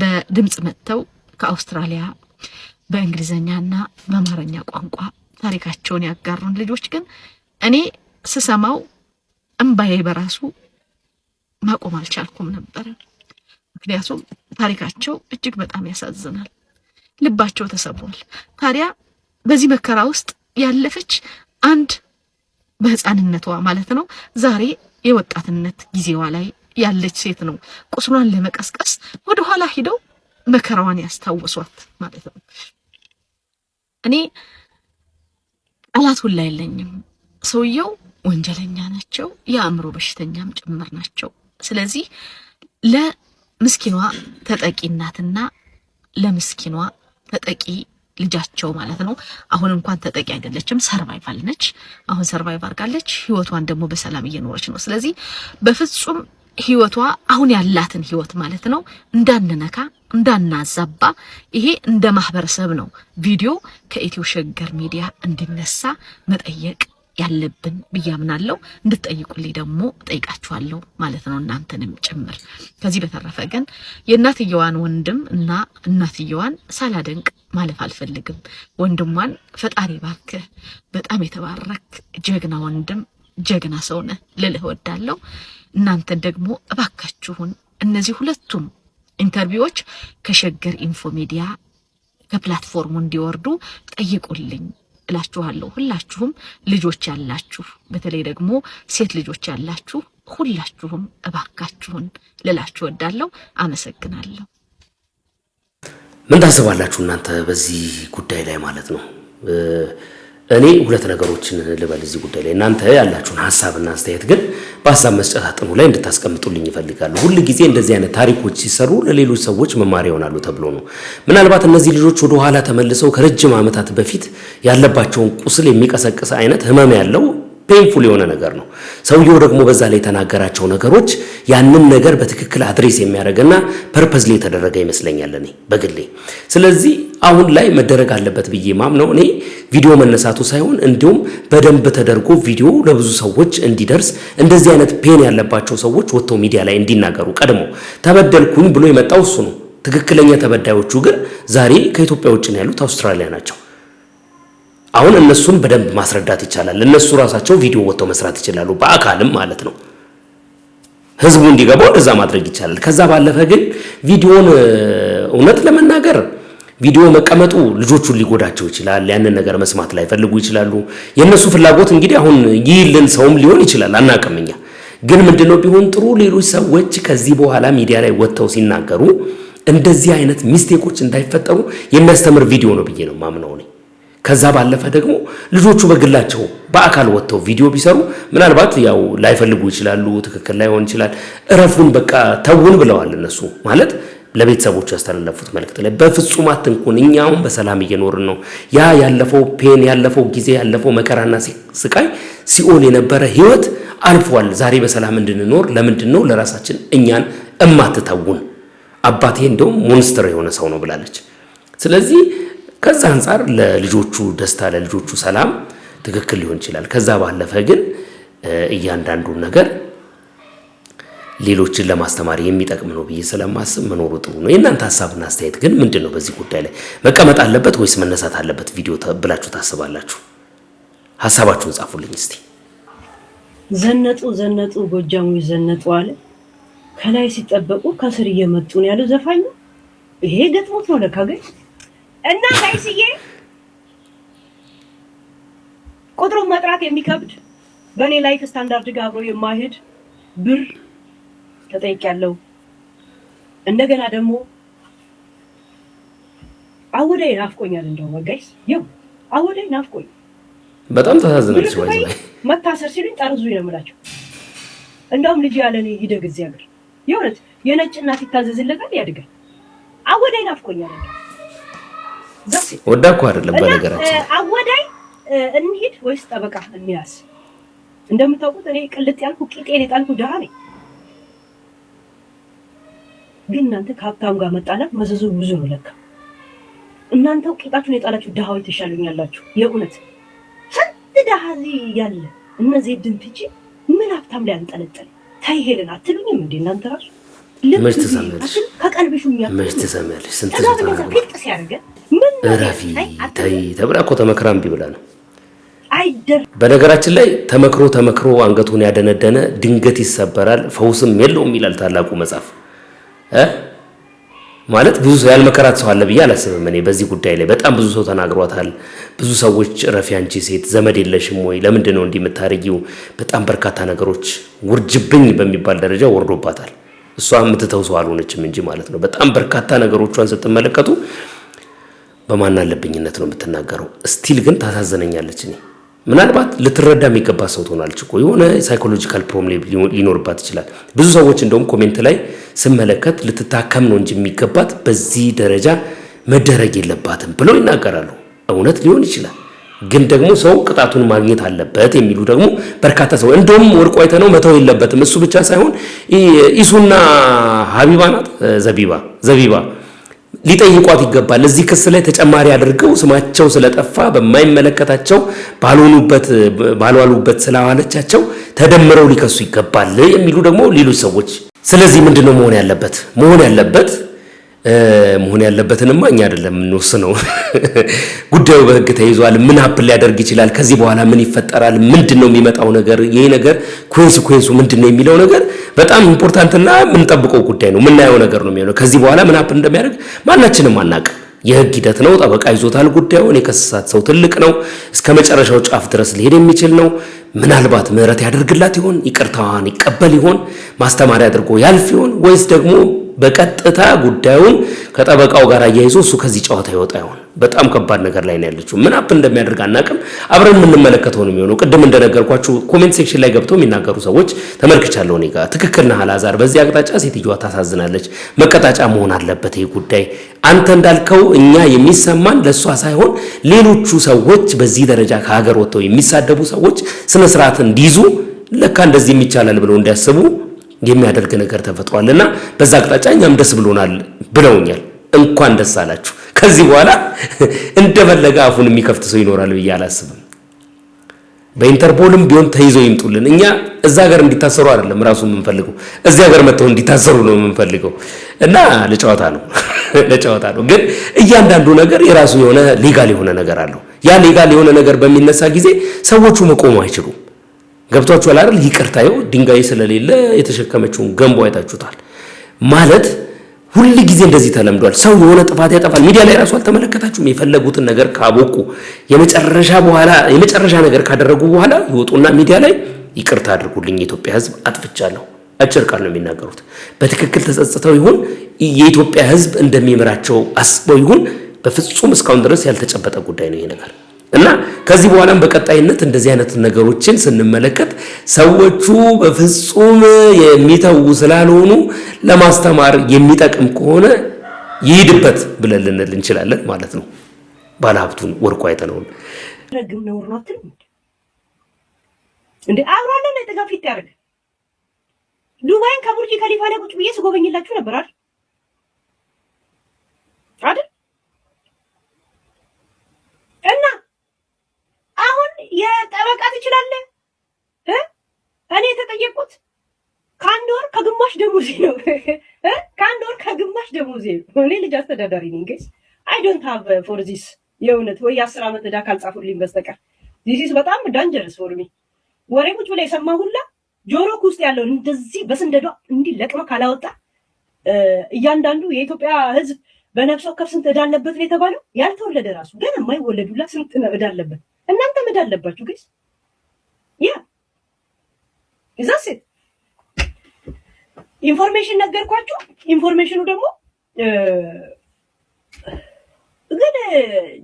በድምጽ መጥተው ከአውስትራሊያ በእንግሊዘኛና በአማርኛ ቋንቋ ታሪካቸውን ያጋሩን ልጆች ግን እኔ ስሰማው እንባዬ በራሱ ማቆም አልቻልኩም ነበር። ምክንያቱም ታሪካቸው እጅግ በጣም ያሳዝናል። ልባቸው ተሰብሯል። ታዲያ በዚህ መከራ ውስጥ ያለፈች አንድ በህፃንነቷ ማለት ነው ዛሬ የወጣትነት ጊዜዋ ላይ ያለች ሴት ነው ቁስሏን ለመቀስቀስ ወደ ኋላ ሄደው መከራዋን ያስታወሷት ማለት ነው። እኔ ቃላት ሁላ የለኝም። ሰውየው ወንጀለኛ ናቸው፣ የአእምሮ በሽተኛም ጭምር ናቸው። ስለዚህ ለምስኪኗ ተጠቂ እናትና ለምስኪኗ ተጠቂ ልጃቸው ማለት ነው አሁን እንኳን ተጠቂ አይደለችም፣ ሰርቫይቫል ነች። አሁን ሰርቫይቭ አድርጋለች፣ ህይወቷን ደግሞ በሰላም እየኖረች ነው። ስለዚህ በፍጹም ህይወቷ አሁን ያላትን ህይወት ማለት ነው እንዳንነካ እንዳናዛባ ይሄ እንደ ማህበረሰብ ነው ቪዲዮ ከኢትዮ ሸገር ሚዲያ እንዲነሳ መጠየቅ ያለብን ብያምናለሁ። እንድትጠይቁልኝ ደግሞ ጠይቃችኋለሁ ማለት ነው እናንተንም ጭምር። ከዚህ በተረፈ ግን የእናትየዋን ወንድም እና እናትየዋን ሳላደንቅ ማለፍ አልፈልግም። ወንድሟን ፈጣሪ ባርክህ፣ በጣም የተባረክ ጀግና ወንድም ጀግና ሰው ነህ ልልህ እወዳለሁ። እናንተን ደግሞ እባካችሁን እነዚህ ሁለቱም ኢንተርቪዎች ከሸገር ኢንፎ ሚዲያ ከፕላትፎርሙ እንዲወርዱ ጠይቁልኝ እላችኋለሁ። ሁላችሁም ልጆች ያላችሁ በተለይ ደግሞ ሴት ልጆች ያላችሁ ሁላችሁም እባካችሁን ልላችሁ እወዳለሁ። አመሰግናለሁ። ምን ታስባላችሁ እናንተ በዚህ ጉዳይ ላይ ማለት ነው? እኔ 2 ነገሮችን ልበል እዚህ ጉዳይ ላይ። እናንተ ያላችሁን ሐሳብና አስተያየት ግን በሐሳብ መስጫ ሳጥኑ ላይ እንድታስቀምጡልኝ ይፈልጋሉ። ሁሉ ጊዜ እንደዚህ አይነት ታሪኮች ሲሰሩ ለሌሎች ሰዎች መማሪያ ይሆናሉ ተብሎ ነው። ምናልባት እነዚህ ልጆች ወደ ኋላ ተመልሰው ከረጅም ዓመታት በፊት ያለባቸውን ቁስል የሚቀሰቅስ አይነት ህመም ያለው ፔንፉል የሆነ ነገር ነው። ሰውየው ደግሞ በዛ ላይ የተናገራቸው ነገሮች ያንን ነገር በትክክል አድሬስ የሚያደርግና ፐርፐዝሊ የተደረገ ይመስለኛል እኔ በግሌ። ስለዚህ አሁን ላይ መደረግ አለበት ብዬ ማምነው እኔ ቪዲዮ መነሳቱ ሳይሆን እንዲሁም በደንብ ተደርጎ ቪዲዮ ለብዙ ሰዎች እንዲደርስ እንደዚህ አይነት ፔን ያለባቸው ሰዎች ወጥተው ሚዲያ ላይ እንዲናገሩ። ቀድሞ ተበደልኩኝ ብሎ የመጣው እሱ ነው። ትክክለኛ ተበዳዮቹ ግን ዛሬ ከኢትዮጵያ ውጭ ነው ያሉት፣ አውስትራሊያ ናቸው። አሁን እነሱን በደንብ ማስረዳት ይቻላል። እነሱ ራሳቸው ቪዲዮ ወጥተው መስራት ይችላሉ፣ በአካልም ማለት ነው። ህዝቡ እንዲገባው እንደዛ ማድረግ ይቻላል። ከዛ ባለፈ ግን ቪዲዮን እውነት ለመናገር ቪዲዮ መቀመጡ ልጆቹን ሊጎዳቸው ይችላል። ያንን ነገር መስማት ላይ ፈልጉ ይችላሉ። የነሱ ፍላጎት እንግዲህ አሁን ይልን ሰውም ሊሆን ይችላል፣ አናቀምኛ። ግን ምንድነው ቢሆን ጥሩ ሌሎች ሰዎች ከዚህ በኋላ ሚዲያ ላይ ወጥተው ሲናገሩ እንደዚህ አይነት ሚስቴኮች እንዳይፈጠሩ የሚያስተምር ቪዲዮ ነው ብዬ ነው ማምነው እኔ። ከዛ ባለፈ ደግሞ ልጆቹ በግላቸው በአካል ወጥተው ቪዲዮ ቢሰሩ ምናልባት ያው ላይፈልጉ ይችላሉ፣ ትክክል ላይሆን ይችላል። እረፉን በቃ ተውን ብለዋል እነሱ ማለት ለቤተሰቦቹ ያስተላለፉት መልእክት ላይ በፍጹም አትንኩን፣ እኛውን በሰላም እየኖርን ነው። ያ ያለፈው ፔን ያለፈው ጊዜ ያለፈው መከራና ስቃይ ሲኦል የነበረ ህይወት አልፏል። ዛሬ በሰላም እንድንኖር ለምንድነው ለራሳችን እኛን እማትተውን? አባቴ እንደውም ሞንስተር የሆነ ሰው ነው ብላለች። ስለዚህ ከዛ አንፃር ለልጆቹ ደስታ ለልጆቹ ሰላም ትክክል ሊሆን ይችላል። ከዛ ባለፈ ግን እያንዳንዱን ነገር ሌሎችን ለማስተማር የሚጠቅም ነው ብዬ ስለማስብ መኖሩ ጥሩ ነው። የእናንተ ሐሳብና አስተያየት ግን ምንድነው? በዚህ ጉዳይ ላይ መቀመጥ አለበት ወይስ መነሳት አለበት ቪዲዮ ብላችሁ ታስባላችሁ? ሐሳባችሁን ጻፉልኝ እስቲ። ዘነጡ ጎጃሙ ዘነጡ አለ። ከላይ ሲጠበቁ ከስር እየመጡ ነው ያለው ዘፋኙ። ይሄ ገጥሞት ነው ለካ ግን እና ጋይስዬ ቁጥሩን መጥራት የሚከብድ በእኔ ላይፍ ስታንዳርድ ጋር አብሮ የማይሄድ ብር ተጠይቄያለሁ። እንደገና ደግሞ አወዳይ ናፍቆኛል። እንደው ጋይስ ይው አወዳይ ናፍቆኝ በጣም ተሳዝናለች። ወይ መታሰር ሲሉኝ ጠርዙ ይለምላቸው። እንደውም ልጅ ያለኔ ይደግ እዚህ ሀገር የእውነት የነጭ እናት ይታዘዝለታል ያድጋል። አወዳይ ናፍቆኛል። ወዳኩ አይደለም በነገራችን አወዳይ እንሂድ ወይስ ጠበቃ እንያዝ? እንደምታውቁት እኔ ቅልጥ ያልኩ ቂጤን የጣልኩ ድሃ ነኝ። ግን እናንተ ከሀብታም ጋር መጣላት መዘዙ ብዙ ነው ለካ። እናንተው ቂጣችሁን የጣላችሁ ድሃዎች ትሻሉኛላችሁ። የእውነት ስንት ድሃ ያለ እነዚህ ድንትጂ ምን ሀብታም ላይ አንጠለጠለ? ታይ ሄለን አትሉኝም እንዴ እናንተ ራሱ? መች ትሰማለሽ? ከቀልብሹ መች ትሰማለሽ? ስንት ሰው ፊት ሲያደርገ ምን ረፊ ታይ ተብላ እኮ ተመክራ እምቢ ብላ ነው። አይደር በነገራችን ላይ ተመክሮ አንገቱን ያደነደነ ድንገት ይሰበራል ፈውስም የለውም ይላል ታላቁ መጽሐፍ። ማለት ብዙ ሰው ያልመከራት ሰው አለ ብዬ አላስብም። እኔ በዚህ ጉዳይ ላይ በጣም ብዙ ሰው ተናግሯታል። ብዙ ሰዎች ረፊ አንቺ ሴት ዘመድ የለሽም ወይ? ለምንድን ነው እንዲህ የምታረጊው? በጣም በርካታ ነገሮች ውርጅብኝ በሚባል ደረጃ ወርዶባታል። እሷ የምትተው ሰው አልሆነችም እንጂ ማለት ነው። በጣም በርካታ ነገሮቿን ስትመለከቱ በማናለብኝነት ነው የምትናገረው። ስቲል ግን ታሳዝነኛለች። እኔ ምናልባት ልትረዳ የሚገባ ሰው ትሆናለች እኮ የሆነ ሳይኮሎጂካል ፕሮብሌም ሊኖርባት ይችላል። ብዙ ሰዎች እንደውም ኮሜንት ላይ ስመለከት ልትታከም ነው እንጂ የሚገባት በዚህ ደረጃ መደረግ የለባትም ብለው ይናገራሉ። እውነት ሊሆን ይችላል፣ ግን ደግሞ ሰው ቅጣቱን ማግኘት አለበት የሚሉ ደግሞ በርካታ ሰው እንደውም ወርቁ አይተነው መተው የለበትም። እሱ ብቻ ሳይሆን ኢሱና ሀቢባ ናት ዘቢባ ሊጠይቋት ይገባል። እዚህ ክስ ላይ ተጨማሪ አድርገው ስማቸው ስለጠፋ በማይመለከታቸው ባልዋሉበት ስላዋለቻቸው ተደምረው ሊከሱ ይገባል የሚሉ ደግሞ ሌሎች ሰዎች። ስለዚህ ምንድነው መሆን ያለበትንማ እኛ አይደለም የምንወስነው። ጉዳዩ በሕግ ተይዟል። ምን ሀፕል ሊያደርግ ይችላል? ከዚህ በኋላ ምን ይፈጠራል? ምንድነው የሚመጣው ነገር? ይሄ ነገር ኮንሲኩዌንሱ ምንድነው የሚለው ነገር በጣም ኢምፖርታንትና የምንጠብቀው ጉዳይ ነው። የምናየው ነገር ነው የሚሆነው። ከዚህ በኋላ ምን ሀፕል እንደሚያደርግ ማናችንም አናውቅም። የሕግ ሂደት ነው። ጠበቃ ይዞታል ጉዳዩን። የከሰሳት ሰው ትልቅ ነው። እስከ መጨረሻው ጫፍ ድረስ ሊሄድ የሚችል ነው። ምናልባት ምህረት ያደርግላት ይሆን? ይቅርታዋን ይቀበል ይሆን? ማስተማሪያ አድርጎ ያልፍ ይሆን? ወይስ ደግሞ በቀጥታ ጉዳዩን ከጠበቃው ጋር አያይዞ እሱ ከዚህ ጨዋታ ይወጣ ይሆን? በጣም ከባድ ነገር ላይ ነው ያለችው። ምን አፕ እንደሚያደርግ አናውቅም። አብረን የምንመለከተው ነው የሚሆነው። ቅድም እንደነገርኳችሁ ኮሜንት ሴክሽን ላይ ገብተው የሚናገሩ ሰዎች ተመልክቻለሁ። እኔ ጋር ትክክል ነህ አላዛር፣ በዚህ አቅጣጫ ሴትዮዋ ታሳዝናለች፣ መቀጣጫ መሆን አለበት ይህ ጉዳይ። አንተ እንዳልከው እኛ የሚሰማን ለሷ ሳይሆን ሌሎቹ ሰዎች በዚህ ደረጃ ከሀገር ወጥተው የሚሳደቡ ሰዎች ስነ ስርዓት እንዲይዙ ለካ እንደዚህ የሚቻላል ብለው እንዲያስቡ የሚያደርግ ነገር ተፈጥሯልና በዛ አቅጣጫ እኛም ደስ ብሎናል ብለውኛል። እንኳን ደስ አላችሁ። ከዚህ በኋላ እንደፈለገ አፉን የሚከፍት ሰው ይኖራል ብዬ አላስብም። በኢንተርፖልም ቢሆን ተይዘው ይምጡልን። እኛ እዛ ሀገር እንዲታሰሩ አይደለም ራሱ የምንፈልገው፣ እዚህ ሀገር መጥተው እንዲታሰሩ ነው የምንፈልገው። እና ለጨዋታ ነው። ግን እያንዳንዱ ነገር የራሱ የሆነ ሌጋል የሆነ ነገር አለው። ያ ሌጋል የሆነ ነገር በሚነሳ ጊዜ ሰዎቹ መቆሙ አይችሉም። ገብቷችኋል አይደል? ይቅርታው ድንጋይ ስለሌለ የተሸከመችውን ገንቦ አይታችሁታል ማለት ሁሉ ጊዜ እንደዚህ ተለምዷል። ሰው የሆነ ጥፋት ያጠፋል። ሚዲያ ላይ ራሱ አልተመለከታችሁም? የፈለጉትን ነገር ካቦቁ የመጨረሻ ነገር ካደረጉ በኋላ ይወጡና ሚዲያ ላይ ይቅርታ አድርጉልኝ የኢትዮጵያ ሕዝብ አጥፍቻለሁ። አጭር ቃል ነው የሚናገሩት። በትክክል ተጸጽተው ይሁን የኢትዮጵያ ሕዝብ እንደሚመራቸው አስበው ይሁን በፍጹም እስካሁን ድረስ ያልተጨበጠ ጉዳይ ነው ይሄ ነገር እና ከዚህ በኋላም በቀጣይነት እንደዚህ አይነት ነገሮችን ስንመለከት ሰዎቹ በፍጹም የሚተዉ ስላልሆኑ ለማስተማር የሚጠቅም ከሆነ ይሄድበት ብለን ልንል እንችላለን ማለት ነው። ባለሀብቱን ወርቁ አይተነውን ረግም ነው ሮትም እንዴ አብራለን የተጋፊት ያርግ ዱባይን ከቡርጅ ከሊፋ ላይ ቁጭ ብዬ ስጎበኝላችሁ ነበር አይደል? እና አሁን የጠበቃ ትችላለህ እኔ የተጠየቁት ከአንድ ወር ከግማሽ ደሞዜ ነው ከአንድ ወር ከግማሽ ደሞዜ ነው። እኔ ልጅ አስተዳዳሪ ነኝ ጋይስ አይ ዶንት ሃቭ ፎር ዚስ የእውነት ወይ 10 ዓመት ዕዳ ካልጻፉልኝ በስተቀር ዚስ በጣም ዳንጀረስ ፎር ሚ። ወሬ ቁጭ ብላ የሰማ ሁላ ጆሮክ ውስጥ ያለው እንደዚህ በስንደዷ እንዲህ ለቅመ ካላወጣ እያንዳንዱ የኢትዮጵያ ሕዝብ በነፍስ ወከፍ ስንት ዕዳ አለበት ነው የተባለው። ያልተወለደ ራሱ ገና የማይወለዱላ ስንት ዕዳ አለበት። እናንተም ዕዳ አለባችሁ ጋይስ ያ ኢዛስ ኢንፎርሜሽን ነገርኳችሁ። ኢንፎርሜሽኑ ደግሞ ግን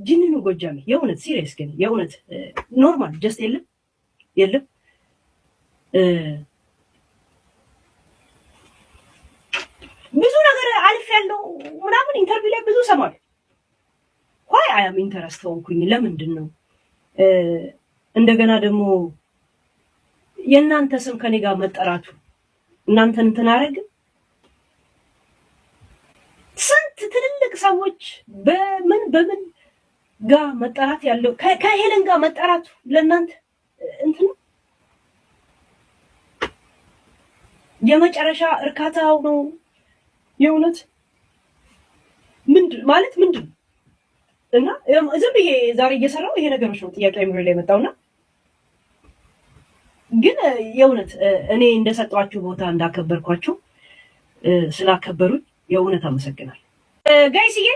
ጅንኑ ጎጃሜ የእውነት ሲሪየስ ግን የእውነት ኖርማል ጀስት የለም ብዙ ነገር አልፍ ያለው ምናምን ኢንተርቪው ላይ ብዙ ሰማለሁ። ዋይ አይ አም ኢንተረስት ሆንኩኝ። ለምንድን ነው እንደገና ደግሞ የእናንተ ስም ከኔ ጋር መጠራቱ እናንተን እንትን አደረግን? ስንት ትልልቅ ሰዎች በምን ጋር መጠራት ያለው ከሄለን ጋር መጠራቱ ለእናንተ እንትን የመጨረሻ እርካታው ነው። የእውነት ምንድን እና ዝም ብዬ ዛሬ እየሰራው ይሄ ነገሮች ነው ጥያቄ የሚሆን ላይ መጣውና ግን የእውነት እኔ እንደሰጧችሁ ቦታ እንዳከበርኳችሁ ስላከበሩኝ የእውነት አመሰግናለሁ። ጋይስዬ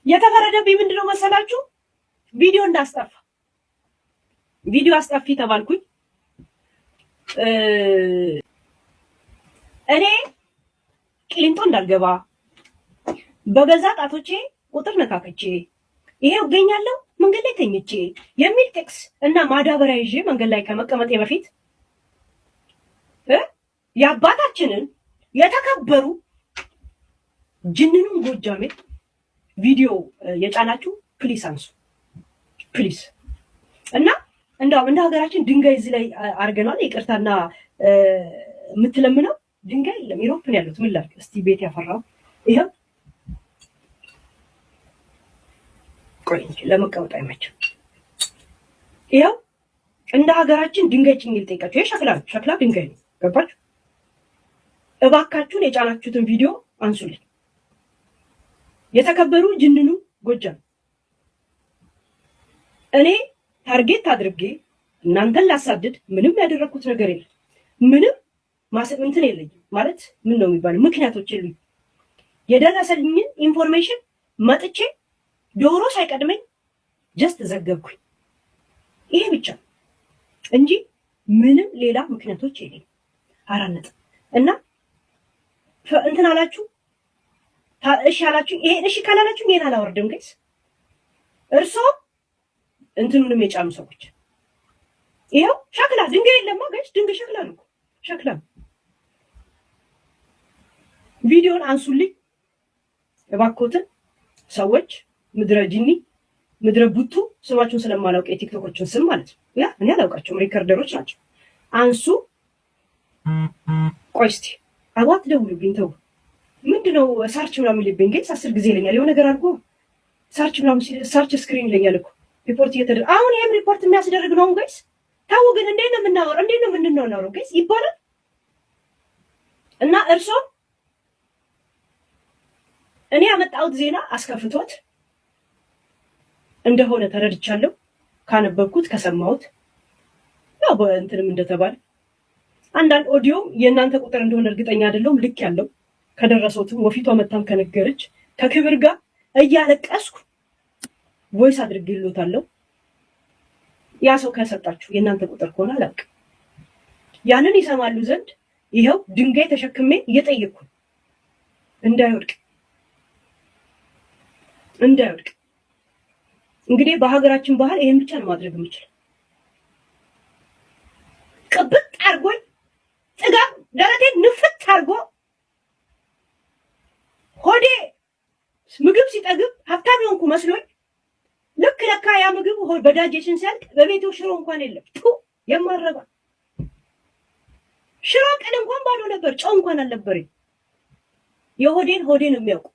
የተፈረደብኝ ምንድነው መሰላችሁ? ቪዲዮ እንዳስጠፋ ቪዲዮ አስጠፊ ተባልኩኝ። እኔ ቅሊንጦ እንዳልገባ በገዛ ጣቶቼ ቁጥር ነካክቼ ይሄው እገኛለሁ መንገድ ላይ ተኝቼ የሚል ጥቅስ እና ማዳበሪያ ይዤ መንገድ ላይ ከመቀመጤ በፊት የአባታችንን የተከበሩ ጅንኑን ጎጃሜ ቪዲዮ የጫናችሁ ፕሊስ አንሱ ፕሊስ። እና እንደው እንደ ሀገራችን ድንጋይ እዚህ ላይ አርገናል። ይቅርታና የምትለምነው ድንጋይ የለም። ኢሮፕን ያሉት ምን ላድርግ እስቲ ቤት ያፈራው ይሄው ቆይ ለመቀመጥ አይመችም። ይሄው እንደ ሀገራችን ድንጋይ ጭኝ ልጠይቃችሁ። ይሄ ሸክላ ድንጋይ ነው። ገባችሁ? እባካችሁን የጫናችሁትን ቪዲዮ አንሱልኝ። የተከበሩ ጅንኑ ጎጃም እኔ ታርጌት አድርጌ እናንተን ላሳድድ ምንም ያደረኩት ነገር የለም። ምንም እንትን የለኝም ማለት ምን ነው የሚባለው ምክንያቶች የሉኝ። የደረሰልኝን ኢንፎርሜሽን መጥቼ ዶሮ ሳይቀድመኝ ጀስት ዘገብኩኝ። ይሄ ብቻ እንጂ ምንም ሌላ ምክንያቶች የለኝም። አራነጥ እና እንትን አላችሁ እሺ አላችሁ። ይሄን እሺ ካላላችሁ ይሄን አላወርድም ጋይስ። እርሶ እንትኑንም የጫኑ ሰዎች ይሄው ሸክላ ድንጋይ የለማ ጋይስ። ድንጋይ ሸክላ ነው ሸክላ። ቪዲዮን አንሱልኝ እባክዎትን ሰዎች። ምድረ ጂኒ ምድረ ቡቱ ስማችሁን ስለማላውቅ የቲክቶኮችን ስም ማለት ነው። ያ እኔ አላውቃቸውም፣ ሪከርደሮች ናቸው። አንሱ። ቆይ እስቲ አዋት ደውሉብኝ ተው። ምንድነው ሰርች ምናምን ይልብኝ ጋይስ 10 ጊዜ ይለኛል። የሆነ ነገር አድርጎ ሰርች ምናምን ሰርች ስክሪን ይለኛል እኮ ሪፖርት እየተደረገ አሁን ይሄም ሪፖርት የሚያስደርግ ነው ጋይስ። ታው ግን እንዴት ነው የምናወራው? እንዴት ነው የምንናወራው ጋይስ ይባላል። እና እርሶ እኔ ያመጣሁት ዜና አስከፍቶት እንደሆነ ተረድቻለሁ። ካነበብኩት ከሰማሁት ያው በእንትንም እንደተባለ አንዳንድ ኦዲዮ የእናንተ ቁጥር እንደሆነ እርግጠኛ አይደለሁም። ልክ ያለው ከደረሰውትም ወፊቷ መታም ከነገረች ከክብር ጋር እያለቀስኩ ቮይስ አድርጌልዎታለሁ። ያ ሰው ከሰጣችሁ የእናንተ ቁጥር ከሆነ አላውቅም። ያንን ይሰማሉ ዘንድ ይኸው ድንጋይ ተሸክሜ እየጠየቅኩ እንዳይወድቅ እንግዲህ በሀገራችን ባህል ይሄን ብቻ ነው ማድረግ የምችለው። ቅብጥ አርጎኝ ጥጋብ ደረቴን ንፍት አርጎ ሆዴ ምግብ ሲጠግብ ሀብታም ሆንኩ መስሎኝ ልክ ለካ ያ ምግብ በዳጀሽን ሲያልቅ በቤቱ ሽሮ እንኳን የለም። የማረባ ሽሮ ቀን እንኳን ባዶ ነበር፣ ጨው እንኳን አልነበረኝ። የሆዴን የሚያውቁ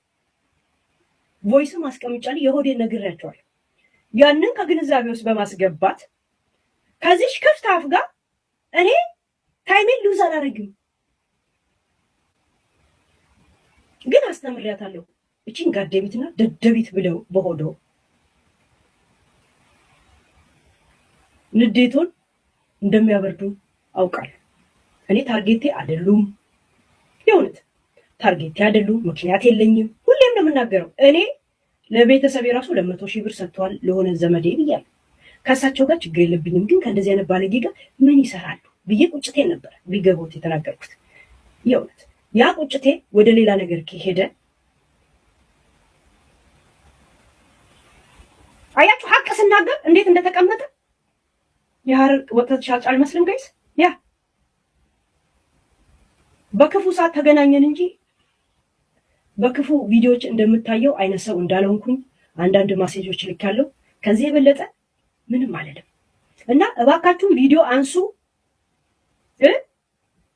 ቮይስም አስቀምጫለሁ። የሆዴን ነግሬያቸዋለሁ። ያንን ከግንዛቤ ውስጥ በማስገባት ከዚህ ክፍት አፍ ጋር እኔ ታይሜን ሉዝ አላደርግም። ግን አስተምሪያታለሁ። እቺን ጋደቢትና ደደቢት ብለው በሆዶ ንዴቱን እንደሚያበርዱ አውቃለሁ። እኔ ታርጌቴ አይደሉም፣ የእውነት ታርጌቴ አይደሉም። ምክንያት የለኝም። ሁሌም ነው የምናገረው። እኔ ለቤተሰብ የራሱ 200,000 ብር ሰጥቷል ለሆነ ዘመዴ ብያለሁ። ከእሳቸው ጋር ችግር የለብኝም። ግን ከእንደዚህ አይነት ባለጌ ጋር ምን ይሰራሉ ብዬ ቁጭቴን ነበር ቢገቡት የተናገርኩት። የእውነት ያ ቁጭቴ ወደ ሌላ ነገር ከሄደ አያችሁ፣ ሀቅ ስናገር እንዴት እንደተቀመጠ የሐረር ወተት ሻጭ አልመስልም ጋይስ። ያ በክፉ ሰዓት ተገናኘን እንጂ በክፉ ቪዲዮዎች እንደምታየው አይነት ሰው እንዳልሆንኩኝ አንዳንድ ማሴጆች ልካለሁ። ከዚህ የበለጠ ምንም አይደለም እና እባካችሁም ቪዲዮ አንሱ።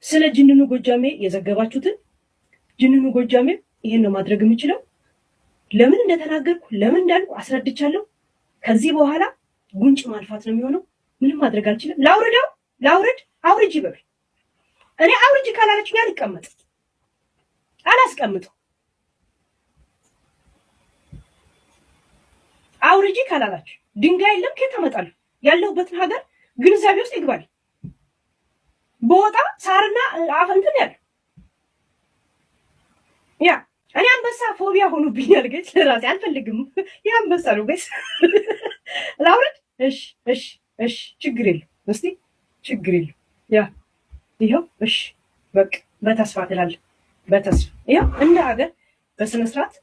ስለ ጅንኑ ጎጃሜ የዘገባችሁትን ጅንኑ ጎጃሜ ይሄን ነው ማድረግ የምችለው። ለምን እንደተናገርኩ ለምን እንዳልኩ አስረድቻለሁ። ከዚህ በኋላ ጉንጭ ማልፋት ነው የሚሆነው። ምንም ማድረግ አልችልም። ላውርድ አውርጂ በል። እኔ አውርጂ ካላለችኝ አልቀመጥ አላስቀምጠው። አውርጂ ካላላችሁ ድንጋይ የለም ከየት አመጣለሁ? ያለሁበትን ሀገር ግንዛቤ ውስጥ ይግባል። በወጣ ሳርና አፈንትን ያለው ያ እኔ አንበሳ ፎቢያ ሆኖብኛል። ገጭ ለራሴ አልፈልግም። ያ አንበሳ ነው ገጭ ላውርድ። እሺ ችግር የለም። እስቲ ችግር የለም። ያ ይሄው እሺ በቃ በተስፋ ትላለህ። በተስፋ ይሄው እንደ ሀገር በስነ ስርዓት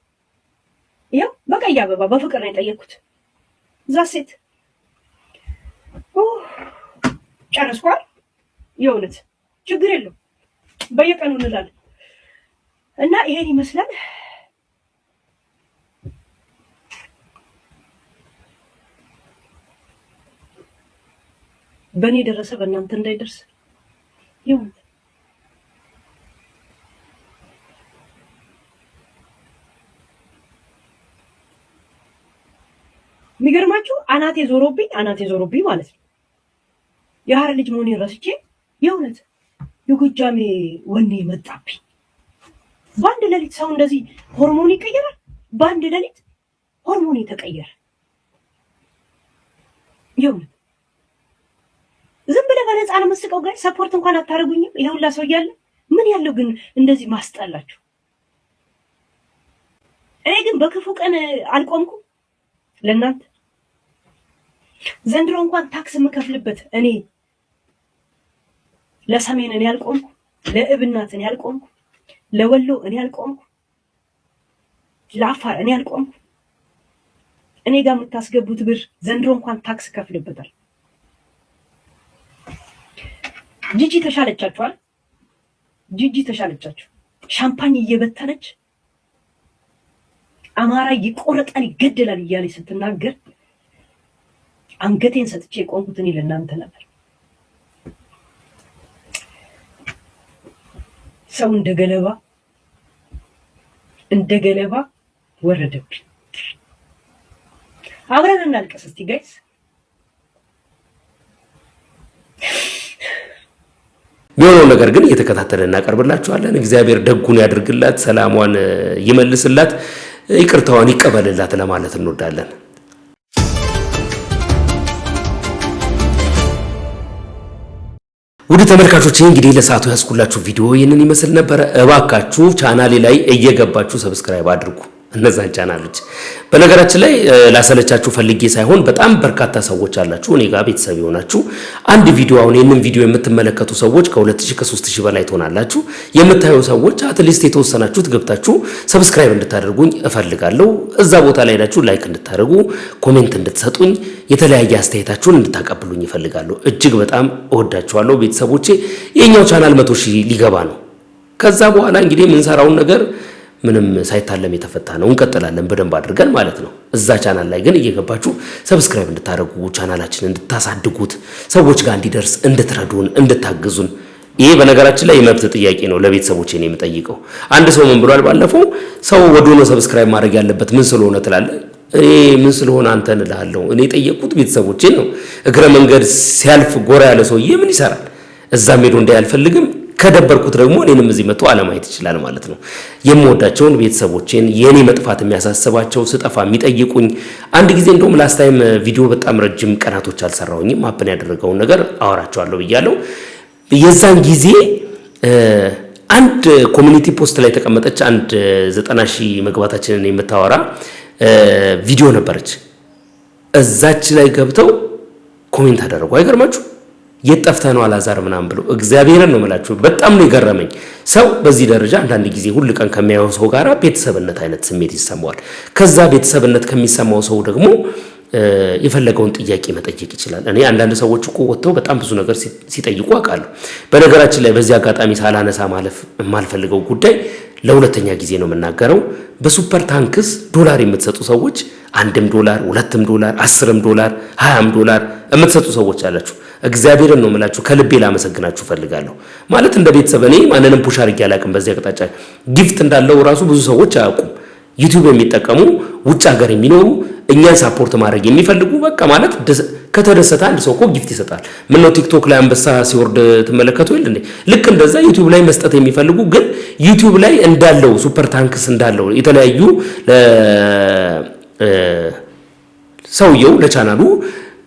ይሄው በቀይ አበባ በፍቅር ነው የጠየኩት። እዛ ሴት ጨረስኳል። የእውነት ችግር የለም። በየቀኑ እንላለን እና ይሄን ይመስላል። በእኔ ደረሰ በእናንተ እንዳይደርስ የእውነት የሚገርማችሁ አናቴ ዞሮብኝ ማለት ነው። የሐረር ልጅ መሆኔን ረስቼ የእውነት የጎጃሜ ወኔ መጣብኝ። በአንድ ሌሊት ሰው እንደዚህ ሆርሞን ይቀየራል። በአንድ ሌሊት ሆርሞን ተቀየረ። የእውነት ዝም ብለህ በነፃ ነው የምትስቀው ጋር ሰፖርት እንኳን አታደርጉኝም። ይሄ ሁላ ሰው እያለ ምን ያለው ግን እንደዚህ ማስጣላችሁ። እኔ ግን በክፉ ቀን አልቆምኩም ለእናንተ። ዘንድሮ እንኳን ታክስ የምከፍልበት እኔ ለሰሜን እኔ አልቆምኩ፣ ለእብናት እኔ አልቆምኩ፣ ለወሎ እኔ አልቆምኩ፣ ለአፋር እኔ አልቆምኩ። እኔ ጋር የምታስገቡት ብር ዘንድሮ እንኳን ታክስ ከፍልበታል። ጂጂ ተሻለቻችኋል። ጂጂ ተሻለቻችሁ። ሻምፓኝ እየበተነች አማራ ይቆረጣል ይገደላል እያለች ስትናገር አንገቴን ሰጥቼ የቆምኩት እኔ ለእናንተ ነበር። ሰው እንደ ገለባ ወረደብኝ። አብረን እናልቀስ እስቲ ጋይስ። የሆነው ነገር ግን እየተከታተለ እናቀርብላችኋለን። እግዚአብሔር ደጉን ያድርግላት፣ ሰላሟን ይመልስላት፣ ይቅርታዋን ይቀበልላት ለማለት እንወዳለን። ውድ ተመልካቾቼ እንግዲህ ለሰዓቱ ያስኩላችሁ ቪዲዮ ይህንን ይመስል ነበረ። እባካችሁ ቻናሌ ላይ እየገባችሁ ሰብስክራይብ አድርጉ። እነዛን ቻናሎች። በነገራችን ላይ ላሰለቻችሁ ፈልጌ ሳይሆን በጣም በርካታ ሰዎች አላችሁ እኔ ጋር ቤተሰብ የሆናችሁ አንድ ቪዲዮ አሁን ይሄንን ቪዲዮ የምትመለከቱ ሰዎች ከ2000 ከ3000 በላይ ትሆናላችሁ። የምታዩ ሰዎች አትሊስት የተወሰናችሁት ገብታችሁ ሰብስክራይብ እንድታደርጉኝ እፈልጋለሁ። እዛ ቦታ ላይ ሄዳችሁ ላይክ እንድታደርጉ፣ ኮሜንት እንድትሰጡኝ፣ የተለያየ አስተያየታችሁን እንድታቀብሉኝ እፈልጋለሁ። እጅግ በጣም እወዳችኋለሁ ቤተሰቦቼ። የኛው ቻናል 100,000 ሊገባ ነው። ከዛ በኋላ እንግዲህ የምንሰራውን ነገር ምንም ሳይታለም የተፈታ ነው። እንቀጥላለን በደንብ አድርገን ማለት ነው። እዛ ቻናል ላይ ግን እየገባችሁ ሰብስክራይብ እንድታደርጉ፣ ቻናላችንን እንድታሳድጉት፣ ሰዎች ጋር እንዲደርስ እንድትረዱን፣ እንድታግዙን። ይሄ በነገራችን ላይ የመብት ጥያቄ ነው ለቤተሰቦቼ ነው የምጠይቀው። አንድ ሰው ምን ብሏል ባለፈው፣ ሰው ወዶ ነው ሰብስክራይብ ማድረግ ያለበት ምን ስለሆነ ትላለህ? እኔ ምን ስለሆነ አንተን እልሃለሁ። እኔ የጠየቅኩት ቤተሰቦቼን ነው። እግረ መንገድ ሲያልፍ ጎራ ያለ ሰውዬ ምን ይሰራል? እዛም ሄዶ እንዳያልፈልግም ከደበርኩት ደግሞ እኔንም እዚህ መጥቶ አለማየት ይችላል ማለት ነው። የምወዳቸውን ቤተሰቦቼን የኔ መጥፋት የሚያሳስባቸው ስጠፋ የሚጠይቁኝ አንድ ጊዜ እንደውም ላስት ታይም ቪዲዮ በጣም ረጅም ቀናቶች አልሰራሁኝም ማፕን ያደረገውን ነገር አወራቸዋለሁ ብያለሁ። የዛን ጊዜ አንድ ኮሚኒቲ ፖስት ላይ ተቀመጠች አንድ 90,000 መግባታችንን የምታወራ ቪዲዮ ነበረች። እዛች ላይ ገብተው ኮሜንት አደረጉ። አይገርማችሁ? የጠፍተህ ነው አላዛር ምናምን ብሎ እግዚአብሔርን ነው የምላችሁ። በጣም ነው የገረመኝ። ሰው በዚህ ደረጃ አንዳንድ ጊዜ ሁሉ ቀን ከሚያየው ሰው ጋር ቤተሰብነት አይነት ስሜት ይሰማዋል። ከዛ ቤተሰብነት ከሚሰማው ሰው ደግሞ የፈለገውን ጥያቄ መጠየቅ ይችላል። እኔ አንዳንድ ሰዎች እኮ ወጥተው በጣም ብዙ ነገር ሲጠይቁ አውቃለሁ። በነገራችን ላይ በዚህ አጋጣሚ ሳላነሳ ማለፍ የማልፈልገው ጉዳይ ለሁለተኛ ጊዜ ነው የምናገረው። በሱፐር ታንክስ ዶላር የምትሰጡ ሰዎች $1 $2 $10 $20 የምትሰጡ ሰዎች አላችሁ። እግዚአብሔርን ነው የምላችሁ ከልቤ ላመሰግናችሁ ፈልጋለሁ። ማለት እንደ ቤተሰብ እኔ ማንንም ፑሽ አድርጌ አላውቅም። በዚህ አቅጣጫ ጊፍት እንዳለው ራሱ ብዙ ሰዎች አያውቁም። ዩቲዩብ የሚጠቀሙ ውጭ ሀገር የሚኖሩ እኛን ሳፖርት ማድረግ የሚፈልጉ በቃ ማለት ከተደሰተ አንድ ሰው እኮ ጊፍት ይሰጣል። ምን ነው ቲክቶክ ላይ አንበሳ ሲወርድ ትመለከቱ ይል እንዴ? ልክ እንደዛ ዩቲዩብ ላይ መስጠት የሚፈልጉ ግን ዩቲዩብ ላይ እንዳለው ሱፐር ታንክስ እንዳለው የተለያዩ ሰውየው ለቻናሉ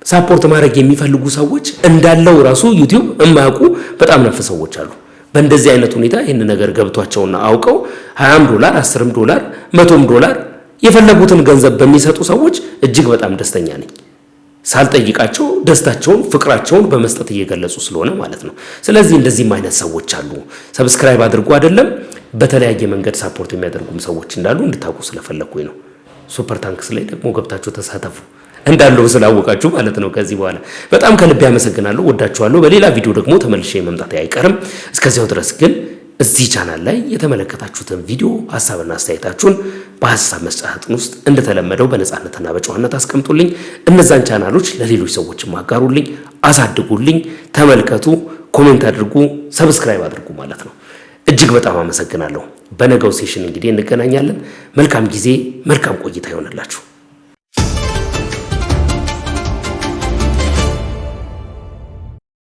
ሳፖርት ማድረግ የሚፈልጉ ሰዎች እንዳለው ራሱ ዩቲዩብ የማያውቁ በጣም ነፍ ሰዎች አሉ። በእንደዚህ አይነት ሁኔታ ይህን ነገር ገብቷቸውና አውቀው $20 $10 $100 የፈለጉትን ገንዘብ በሚሰጡ ሰዎች እጅግ በጣም ደስተኛ ነኝ። ሳልጠይቃቸው ደስታቸውን ፍቅራቸውን በመስጠት እየገለጹ ስለሆነ ማለት ነው። ስለዚህ እንደዚህም አይነት ሰዎች አሉ። ሰብስክራይብ አድርጉ አይደለም በተለያየ መንገድ ሳፖርት የሚያደርጉም ሰዎች እንዳሉ እንድታውቁ ስለፈለኩኝ ነው። ሱፐር ታንክስ ላይ ደግሞ ገብታችሁ ተሳተፉ እንዳለው ስላወቃችሁ ማለት ነው። ከዚህ በኋላ በጣም ከልብ ያመሰግናለሁ። ወዳችኋለሁ። በሌላ ቪዲዮ ደግሞ ተመልሼ መምጣት አይቀርም። እስከዚያው ድረስ ግን እዚህ ቻናል ላይ የተመለከታችሁትን ቪዲዮ ሐሳብና አስተያየታችሁን በሐሳብ መስጫ ሳጥን ውስጥ እንደተለመደው በነጻነትና በጨዋነት አስቀምጡልኝ። እነዛን ቻናሎች ለሌሎች ሰዎች ማጋሩልኝ፣ አሳድጉልኝ፣ ተመልከቱ፣ ኮሜንት አድርጉ፣ ሰብስክራይብ አድርጉ ማለት ነው። እጅግ በጣም አመሰግናለሁ። በነገው ሴሽን እንግዲህ እንገናኛለን። መልካም ጊዜ፣ መልካም ቆይታ ይሆንላችሁ።